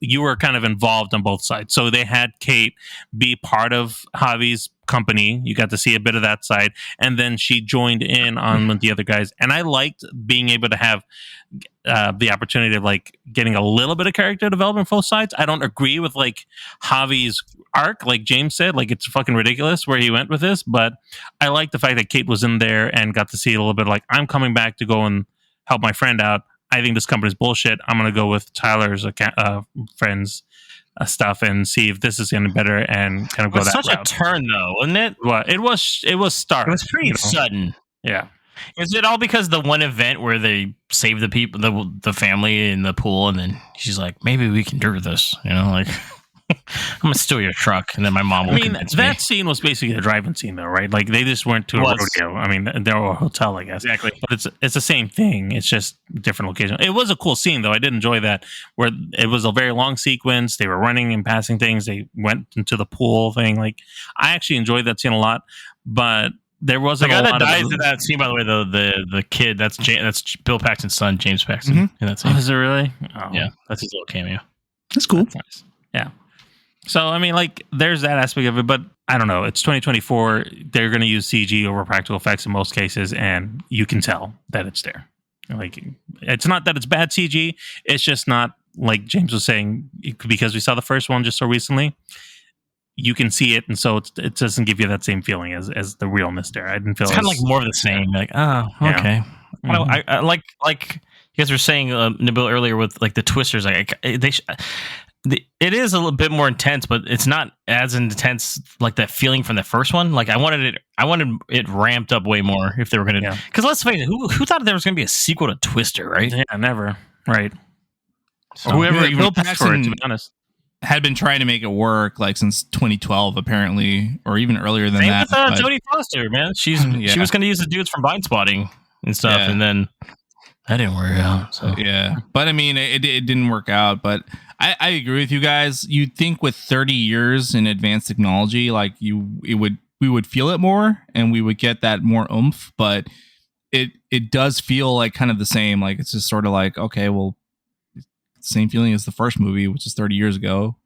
you were kind of involved on both sides. So they had Kate be part of Javi's company. You got to see a bit of that side, and then she joined in on with the other guys. And I liked being able to have the opportunity of like getting a little bit of character development from both sides. I don't agree with like Javi's arc, like James said, like it's fucking ridiculous where he went with this, but I like the fact that Kate was in there and got to see a little bit like, I'm coming back to go and help my friend out. I think this company's bullshit. I'm going to go with Tyler's friends stuff and see if this is going to be better and kind of go that route. It's such a turn though, wasn't it? Well, it was stark. It was pretty sudden. Yeah. Is it all because the one event where they save the people, the family in the pool, and then she's like, maybe we can do this, you know, like I'm gonna steal your truck, and then my mom will convince me. That scene was basically a driving scene, though, right? Like they just went to a rodeo. I mean, they were a hotel, I guess. Exactly. But it's the same thing. It's just different location. It was a cool scene, though. I did enjoy that, where it was a very long sequence. They were running and passing things. They went into the pool thing. Like I actually enjoyed that scene a lot, but there wasn't the guy a lot that dies of in that scene, by the way. The kid that's Bill Paxton's son, James Paxton. In that scene. Oh, is it really? Oh. Yeah, that's his little cameo. That's cool. That's nice. Yeah. So, I mean, like, there's that aspect of it, but I don't know. It's 2024. They're going to use CG over practical effects in most cases, and you can tell that it's there. Like, it's not that it's bad CG. It's just not, like James was saying, because we saw the first one just so recently, you can see it, and so it doesn't give you that same feeling as the realness there. I didn't feel it's kind of like more of the same. Like, oh, okay. Yeah. I like you guys were saying, Nabil, earlier with like the twisters. Like it is a little bit more intense, but it's not as intense like that feeling from the first one. Like I wanted it ramped up way more if they were going to. Because let's face it, who thought there was going to be a sequel to Twister, right? Yeah, never. Right. So, whoever even Bill asked for it, to Paxton be honest. Had been trying to make it work like since 2012 apparently, or even earlier than that. Same with Jodie Foster, man. She was going to use the dudes from Blind Spotting and stuff, and then that didn't work out. So yeah, but I mean, it didn't work out. But I agree with you guys. You'd think with 30 years in advanced technology, like we would feel it more, and we would get that more oomph. But it does feel like kind of the same. Like it's just sort of like, okay, well. Same feeling as the first movie, which is 30 years ago,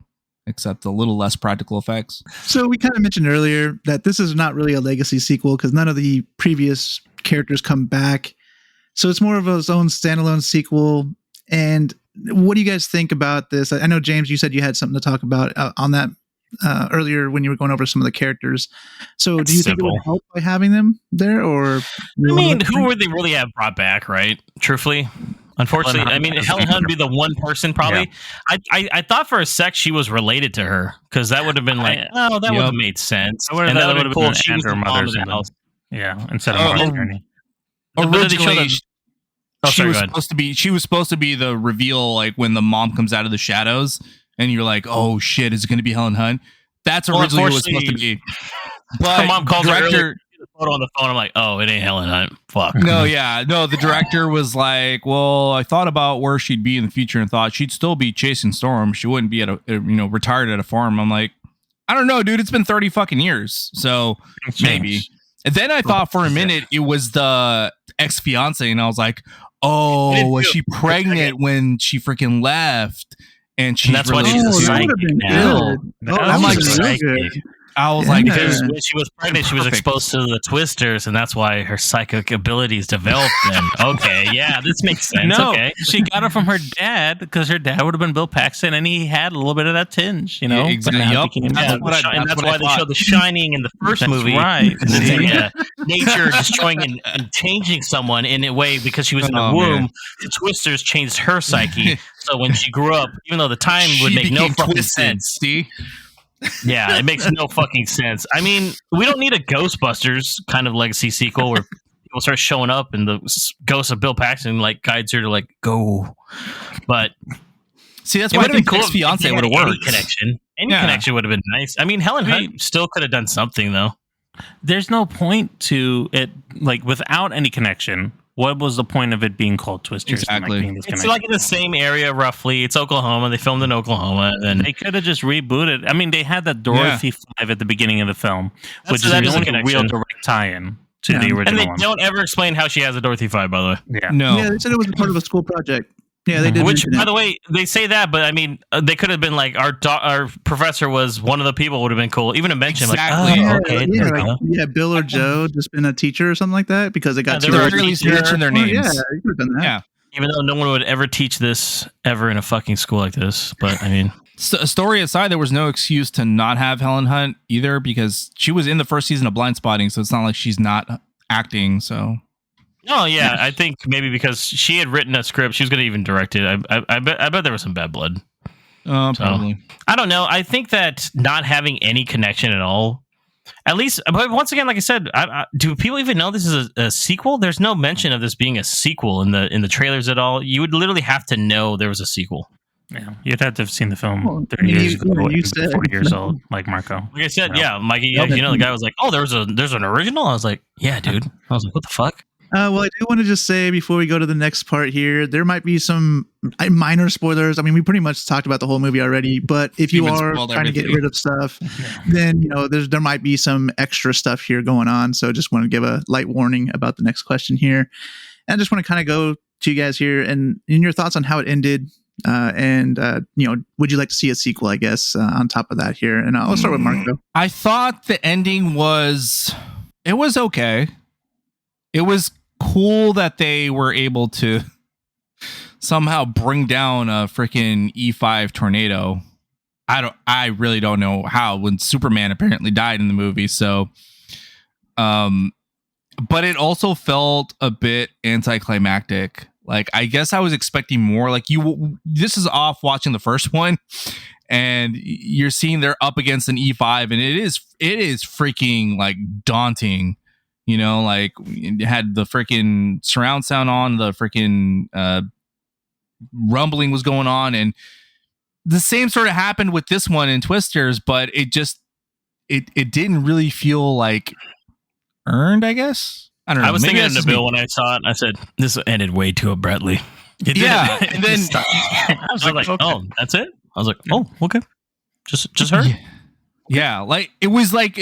except a little less practical effects. So we kind of mentioned earlier that this is not really a legacy sequel because none of the previous characters come back. So it's more of its own standalone sequel. And what do you guys think about this? I know, James, you said you had something to talk about on that earlier when you were going over some of the characters. So do you think it would help by having them there? Or I mean, who would they really have brought back, right? Truthfully. Unfortunately, I mean, Helen Hunt would be the one person probably. Yeah. I thought for a sec she was related to her because that would have been like, that would have made sense. And that would have been cool. She was the mom of the house. Yeah, instead of Martha Kearney. Originally, she was supposed to be the reveal, like when the mom comes out of the shadows, and you're like, oh shit, is it going to be Helen Hunt? That's originally what it was supposed to be. But her mom calls her earlier. Photo on the phone. I'm like, oh, it ain't Helen Hunt. Fuck. No, the director was like, well, I thought about where she'd be in the future and thought she'd still be chasing Storm. She wouldn't be retired at a farm. I'm like, I don't know, dude. It's been 30 fucking years, so maybe. And then I thought for a minute it was the ex-fiance, and I was like, Oh, was she pregnant when she freaking left? And she's that's why related she's to psychic now. I'm like, I was like, because when she was pregnant, she was exposed to the Twisters, and that's why her psychic abilities developed. Then, okay, yeah, this makes sense. No, okay, she got it from her dad because her dad would have been Bill Paxton, and he had a little bit of that tinge, you know. Yeah, exactly. That's why they showed The Shining in the first movie. Right? It's nature destroying and changing someone in a way because she was in the womb. Man. The Twisters changed her psyche, so when she grew up, even though the time would make no fucking sense. See. Yeah, it makes no fucking sense. I mean, we don't need a Ghostbusters kind of legacy sequel where people start showing up and the ghost of Bill Paxton like guides her to like go. But see, that's why I think cool. Fiance would have worked. Any connection would have been nice. I mean, Helen Hunt still could have done something though. There's no point to it, like without any connection. What was the point of it being called Twisters? Exactly. It's like in the same area, roughly. It's Oklahoma. They filmed in Oklahoma. And they could have just rebooted. I mean, they had that Dorothy 5 at the beginning of the film, which is the only real direct tie-in to the original one. And they one. don't ever explain how she has a Dorothy 5, by the way. Yeah. No. Yeah, they said it was part of a school project. Yeah, they did. Which, by the way, they say that, but I mean, they could have been like, our professor was one of the people, would have been cool. Even to mention, exactly. Like, oh, okay. Bill or Joe just been a teacher or something like that because they got they were at least mention their names. Yeah, you could have done that. Yeah. Even though no one would ever teach this ever in a fucking school like this. But I mean, story aside, there was no excuse to not have Helen Hunt either because she was in the first season of Blind Spotting, so it's not like she's not acting. So. Oh yeah, I think maybe because she had written a script, she was going to even direct it. I bet there was some bad blood. Probably. I don't know. I think that not having any connection at all, at least. But once again, like I said, do people even know this is a sequel? There's no mention of this being a sequel in the trailers at all. You would literally have to know there was a sequel. Yeah, you'd have to have seen the film 30 years ago, 40 years old, like Marco. Like I said, Mikey. The guy was like, "Oh, there's an original." I was like, "Yeah, dude." I was like, "What the fuck?" Well, I do want to just say before we go to the next part here, there might be some minor spoilers. I mean, we pretty much talked about the whole movie already, but if you are trying to get rid of stuff, then there might be some extra stuff here going on. So just want to give a light warning about the next question here. And I just want to kind of go to you guys here and in your thoughts on how it ended. Would you like to see a sequel, I guess, on top of that here? And I'll start with Marco. I thought the ending was okay. It was cool that they were able to somehow bring down a freaking E5 tornado. I really don't know how when Superman apparently died in the movie. So, but it also felt a bit anticlimactic. Like, I guess I was expecting more. Like this is off watching the first one and you're seeing they're up against an E5 and it is freaking like daunting. Like it had the freaking surround sound on, the freaking rumbling was going on. And the same sort of happened with this one in Twisters, but it didn't really feel like earned, I guess. I don't know. I was thinking of Nabil when I saw it. I said, this ended way too abruptly. Yeah. And then I was like, okay. Oh, that's it? I was like, oh, okay. Just her? Yeah, like it was like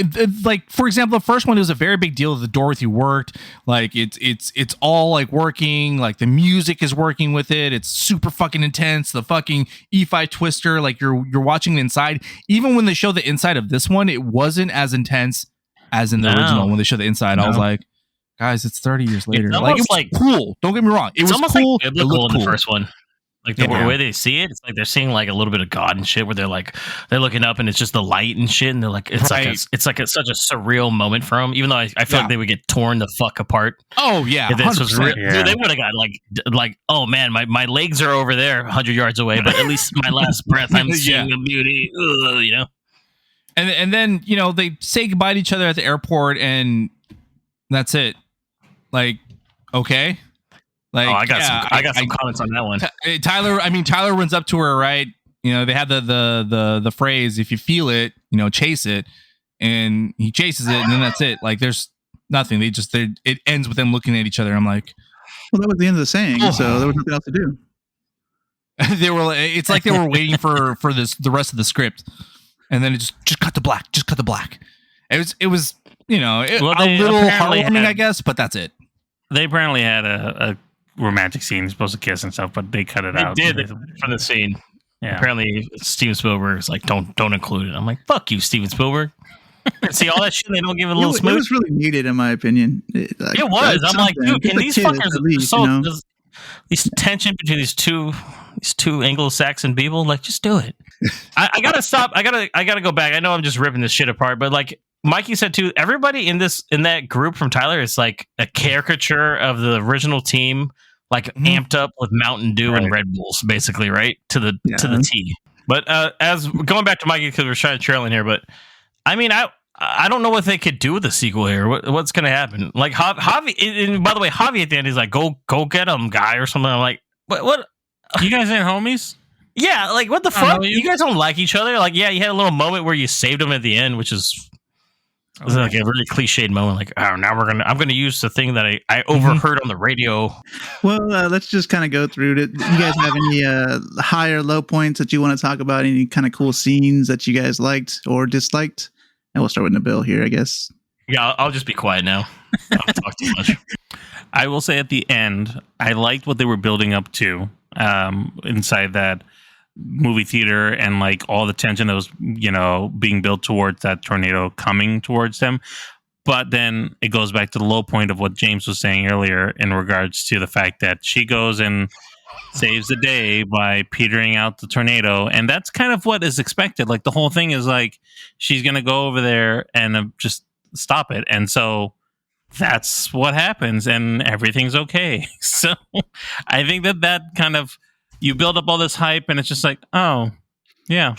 for example, the first one, it was a very big deal that the Dorothy worked. Like it's all like working, like the music is working with it. It's super fucking intense. The fucking E5 Twister, like you're watching the inside. Even when they show the inside of this one, it wasn't as intense as in the original. When they show the inside, I was like, guys, it's 30 years later. Like it was like cool. Don't get me wrong. It was cool. Like biblical in the first one. Like the way they see it, it's like they're seeing like a little bit of God and shit. Where they're looking up and it's just the light and shit, and they're like, it's like such a surreal moment for them. Even though I feel like they would get torn the fuck apart. Oh yeah, if this was real, dude, they would have got like oh man, my legs are over there 100 yards away, but at least my last breath, I'm seeing a beauty. And then they say goodbye to each other at the airport, and that's it. Like, okay. Like, I got some comments on that one. Tyler runs up to her, right? They have the phrase, if you feel it, chase it, and he chases it, and then that's it. Like, there's nothing. It ends with them looking at each other. I'm like, well, that was the end of the saying, so there was nothing else to do. It's like they were waiting for the rest of the script, and then it just cut to black. Just cut to black. It was a little heartwarming, I guess, but that's it. They apparently had a romantic scene. He's supposed to kiss and stuff, but they cut it out. They did from the scene. Yeah. Apparently, Steven Spielberg's like, don't include it. I'm like, fuck you, Steven Spielberg. See all that shit. They don't give it a little smooth. It was really needed, in my opinion. It was. I'm like, dude, can these fuckers least, this tension between these two Anglo-Saxon people, like, just do it. I gotta stop. I gotta go back. I know I'm just ripping this shit apart, but like Mikey said too, everybody in that group from Tyler is like a caricature of the original team, like amped up with Mountain Dew and Red Bulls, basically, right to the T. But as going back to Mikey, because we're trying to trail in here, but I mean, I don't know what they could do with the sequel here. What's going to happen? Like Javi, and by the way, Javi at the end is like, go get him, guy, or something. I'm like, what? You guys ain't homies? Yeah, like what the fuck? You guys don't like each other? Like, yeah, you had a little moment where you saved him at the end, which is like a really cliched moment. Like, oh, now I'm gonna use the thing that I overheard on the radio. Well, let's just kind of go through it. You guys have any high or low points that you want to talk about? Any kind of cool scenes that you guys liked or disliked? And we'll start with Nabil here, I guess. Yeah, I'll just be quiet now. I don't talk too much. I will say at the end, I liked what they were building up to inside that movie theater, and like all the tension that was, being built towards that tornado coming towards them. But then it goes back to the low point of what James was saying earlier in regards to the fact that she goes and saves the day by petering out the tornado. And that's kind of what is expected. Like the whole thing is like, she's going to go over there and just stop it. And so that's what happens and everything's okay. So I think that kind of, you build up all this hype and it's just like, oh yeah.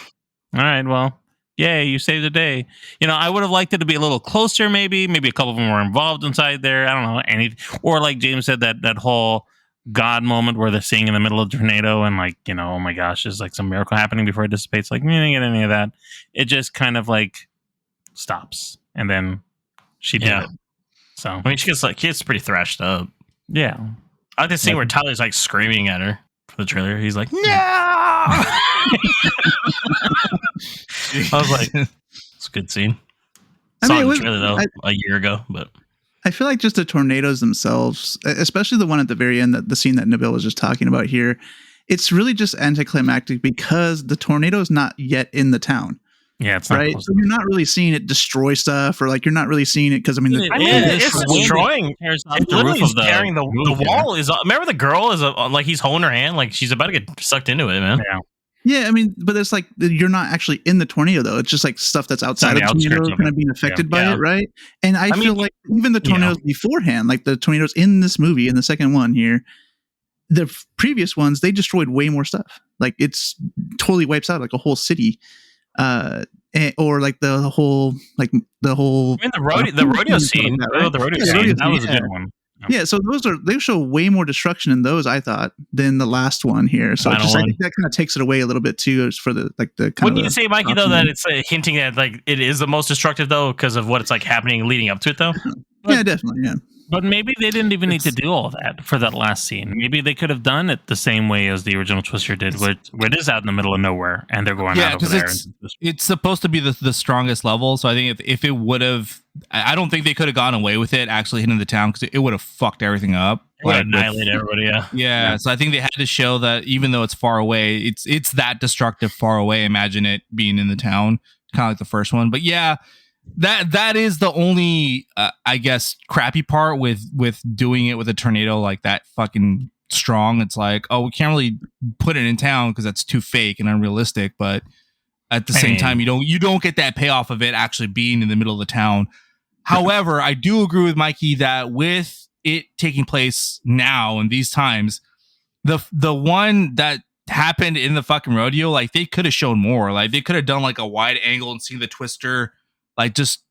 All right. Well, yay, you saved the day. I would have liked it to be a little closer. Maybe a couple of them were involved inside there. I don't know. Or like James said, that whole God moment where they're singing in the middle of the tornado and like, oh my gosh, there's like some miracle happening before it dissipates. Like, we didn't get any of that. It just kind of like stops. And then she did it. So, I mean, she gets pretty thrashed up. Yeah. I like the scene where Tyler's like screaming at her for the trailer. He's like, no! I was like, it's a good scene. Saw the trailer though a year ago, but I feel like just the tornadoes themselves, especially the one at the very end, the scene that Nabil was just talking about here, it's really just anticlimactic because the tornado is not yet in the town. Yeah, it's not right. So you're not really seeing it destroy stuff, or like you're not really seeing it because it's destroying. It's literally tearing the wall. Remember the girl is like he's holding her hand, like she's about to get sucked into it, man. Yeah, I mean, but it's like you're not actually in the tornado though. It's just like stuff that's outside of the tornado kind of being affected by it, right? And I feel like even the tornadoes beforehand, like the tornadoes in this movie, in the second one here, the previous ones, they destroyed way more stuff. Like it's totally wipes out like a whole city. Or like the whole. I mean, the rodeo scene. The rodeo scene. That was a good one. Yeah, so they show way more destruction in those, I thought, than the last one here. So I think that kind of takes it away a little bit too, for the kind Wouldn't you say, Mikey, though, that it's hinting at like it is the most destructive though because of what it's like happening leading up to it though? Yeah, definitely. Yeah. But maybe they didn't even need to do all that for that last scene. Maybe they could have done it the same way as the original Twister did, where it is out in the middle of nowhere and they're going out over there. It's supposed to be the strongest level. So I think if it would have, I don't think they could have gone away with it actually hitting the town because it would have fucked everything up. Like annihilate everybody. Yeah. So I think they had to show that even though it's far away, it's that destructive far away. Imagine it being in the town, kind of like the first one. But yeah. That is the only I guess crappy part with doing it with a tornado like that fucking strong. It's like, oh, we can't really put it in town because that's too fake and unrealistic. But at the same time, you don't get that payoff of it actually being in the middle of the town. However, I do agree with Mikey that with it taking place now in these times, the one that happened in the fucking rodeo, like they could have shown more. Like they could have done like a wide angle and seen the Twister like just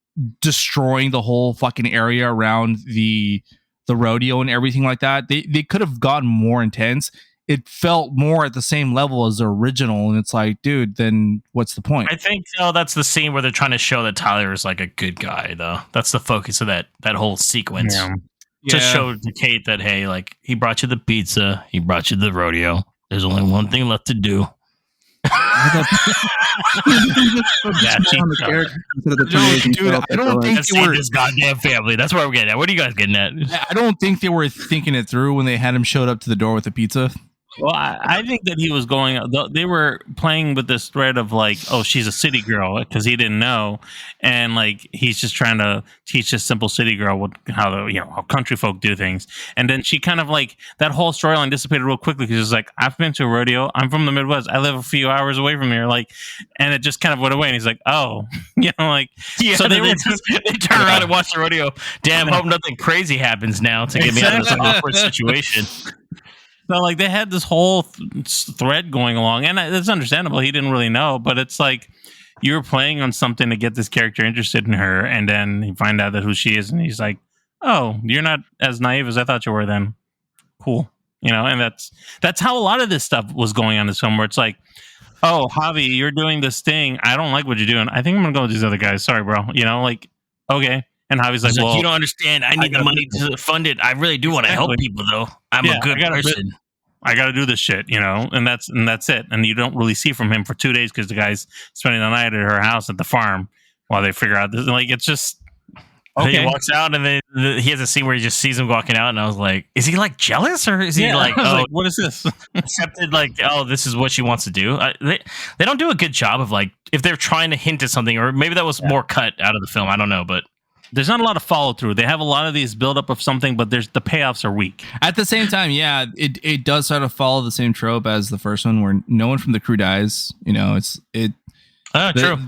destroying the whole fucking area around the rodeo and everything like that. They could have gotten more intense. It felt more at the same level as the original, and it's like, dude, then what's the point? I think that's the scene where they're trying to show that Tyler is like a good guy, though. That's the focus of that whole sequence. To show to Kate that, hey, like he brought you the pizza, he brought you the rodeo. There's only one thing left to do. Dude, I don't think they were this goddamn family. That's where we're getting at. What are you guys getting at? I don't think they were thinking it through when they had him showed up to the door with a pizza. Well, I think that he was going. They were playing with this thread of like, oh, she's a city girl because he didn't know, and like he's just trying to teach this simple city girl how country folk do things. And then she kind of like that whole storyline dissipated real quickly because it's like, I've been to a rodeo. I'm from the Midwest. I live a few hours away from here. Like, and it just kind of went away. And he's like, oh, like, yeah. So they turn around and watch the rodeo. Damn, hope nothing crazy happens now to get me out of this awkward situation. So, like, they had this whole thread going along, and it's understandable. He didn't really know, but it's like you were playing on something to get this character interested in her, and then you find out that who she is, and he's like, "Oh, you're not as naive as I thought you were." Then, cool, and that's how a lot of this stuff was going on in this film, where it's like, "Oh, Javi, you're doing this thing. I don't like what you're doing. I think I'm gonna go with these other guys. Sorry, bro. Like, okay." And Javi's like, well, you don't understand. I need the money to fund it. I really do want to help people, though. I'm a good person. I got to do this shit, and that's it. And you don't really see from him for 2 days because the guy's spending the night at her house at the farm while they figure out this. Like, it's just okay. He walks out, and then he has a scene where he just sees him walking out, and I was like, is he like jealous, or is he like, what is this? Accepted, like, oh, this is what she wants to do. They don't do a good job of like if they're trying to hint at something, or maybe that was more cut out of the film. I don't know, but. There's not a lot of follow through. They have a lot of these build up of something, but the payoffs are weak. At the same time, yeah, it does sort of follow the same trope as the first one, where no one from the crew dies. True.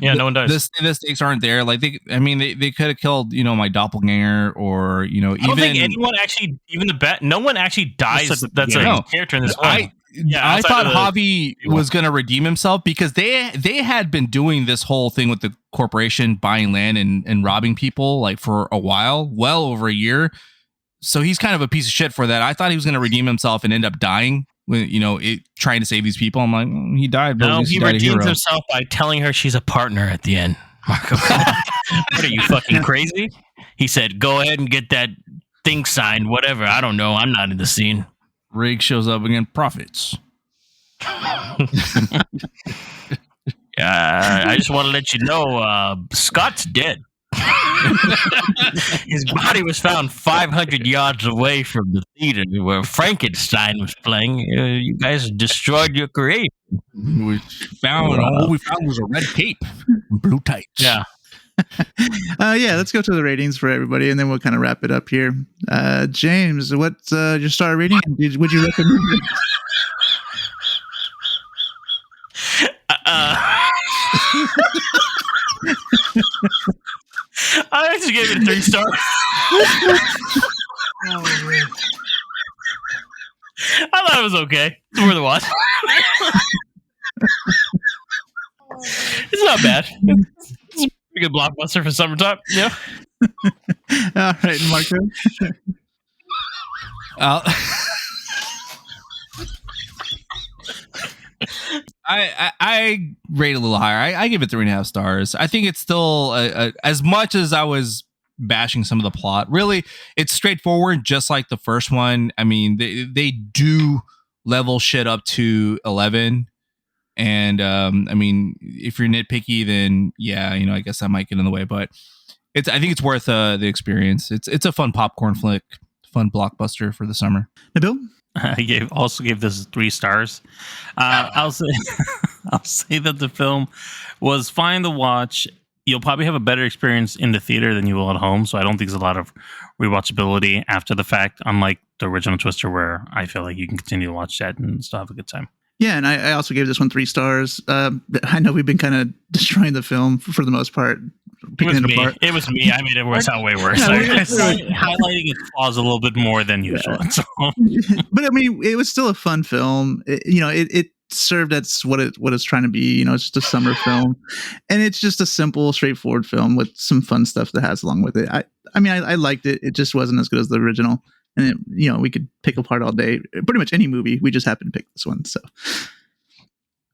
Yeah, no one dies. The stakes aren't there. Like they could have killed my doppelganger, or I don't think anyone actually, even no one actually dies. That's a character in this one. I thought Javi was going to redeem himself because they had been doing this whole thing with the corporation buying land and robbing people like for a while, well over a year. So he's kind of a piece of shit for that. I thought he was going to redeem himself and end up dying when trying to save these people. I'm like, he died. No, he redeems himself by telling her she's a partner at the end. Marco, what are you, fucking crazy? He said, "Go ahead and get that thing signed. Whatever. I don't know. I'm not in the scene." Rig shows up again. Profits. I just want to let you know, Scott's dead. His body was found 500 yards away from the theater where Frankenstein was playing. You guys destroyed your creation. All we found was a red cape and blue tights. Yeah. Let's go to the ratings for everybody, and then we'll kind of wrap it up here. James, what's your star rating? Would you recommend it? I actually gave it 3 stars. I thought it was okay. It's worth a watch. It's not bad. It's a pretty good blockbuster for summertime. Yeah. All right, Marco. I rate a little higher. I give it 3.5 stars. I think it's still as much as I was bashing some of the plot. Really, it's straightforward, just like the first one. I mean, they do level shit up to 11, and I mean, if you're nitpicky, then yeah, I guess that might get in the way. But I think it's worth the experience. It's a fun popcorn flick, fun blockbuster for the summer. Nabil? I also gave this 3 stars. I'll say that the film was fine to watch. You'll probably have a better experience in the theater than you will at home. So I don't think there's a lot of rewatchability after the fact, unlike the original Twister, where I feel like you can continue to watch that and still have a good time. Yeah, and I also gave this one 3 stars. I know we've been kind of destroying the film for the most part. It was me. I made it sound way worse. Highlighting its flaws a little bit more than usual. Yeah. So. But I mean, it was still a fun film. It served as what it's trying to be. It's just a summer film, and it's just a simple, straightforward film with some fun stuff that has along with it. I liked it. It just wasn't as good as the original, and we could pick apart all day. Pretty much any movie. We just happened to pick this one. So.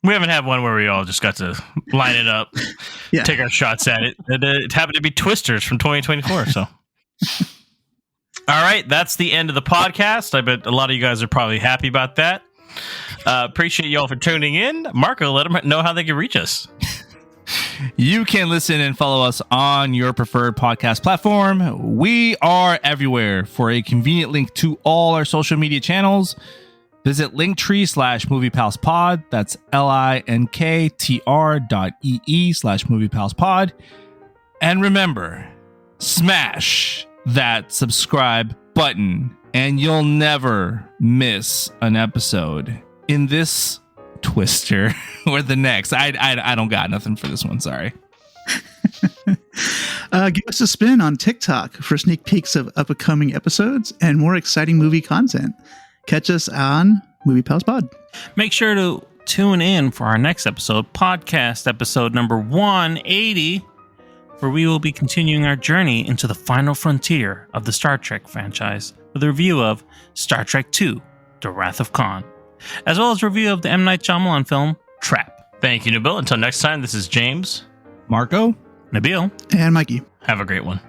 We haven't had one where we all just got to line it up, take our shots at it. It happened to be Twisters from 2024. So, all right, that's the end of the podcast. I bet a lot of you guys are probably happy about that. Appreciate you all for tuning in. Marco, let them know how they can reach us. You can listen and follow us on your preferred podcast platform. We are everywhere. For a convenient link to all our social media channels, visit linktree/moviepalspod. That's linktr.ee/moviepalspod. And remember, smash that subscribe button and you'll never miss an episode in this Twister or the next. I don't got nothing for this one. Sorry. Give us a spin on TikTok for sneak peeks of upcoming episodes and more exciting movie content. Catch us on Movie Pals Pod. Make sure to tune in for our next episode, podcast episode number 180, where we will be continuing our journey into the final frontier of the Star Trek franchise with a review of Star Trek II, The Wrath of Khan, as well as a review of the M. Night Shyamalan film, Trap. Thank you, Nabil. Until next time, this is James, Marco, Nabil, and Mikey. Have a great one.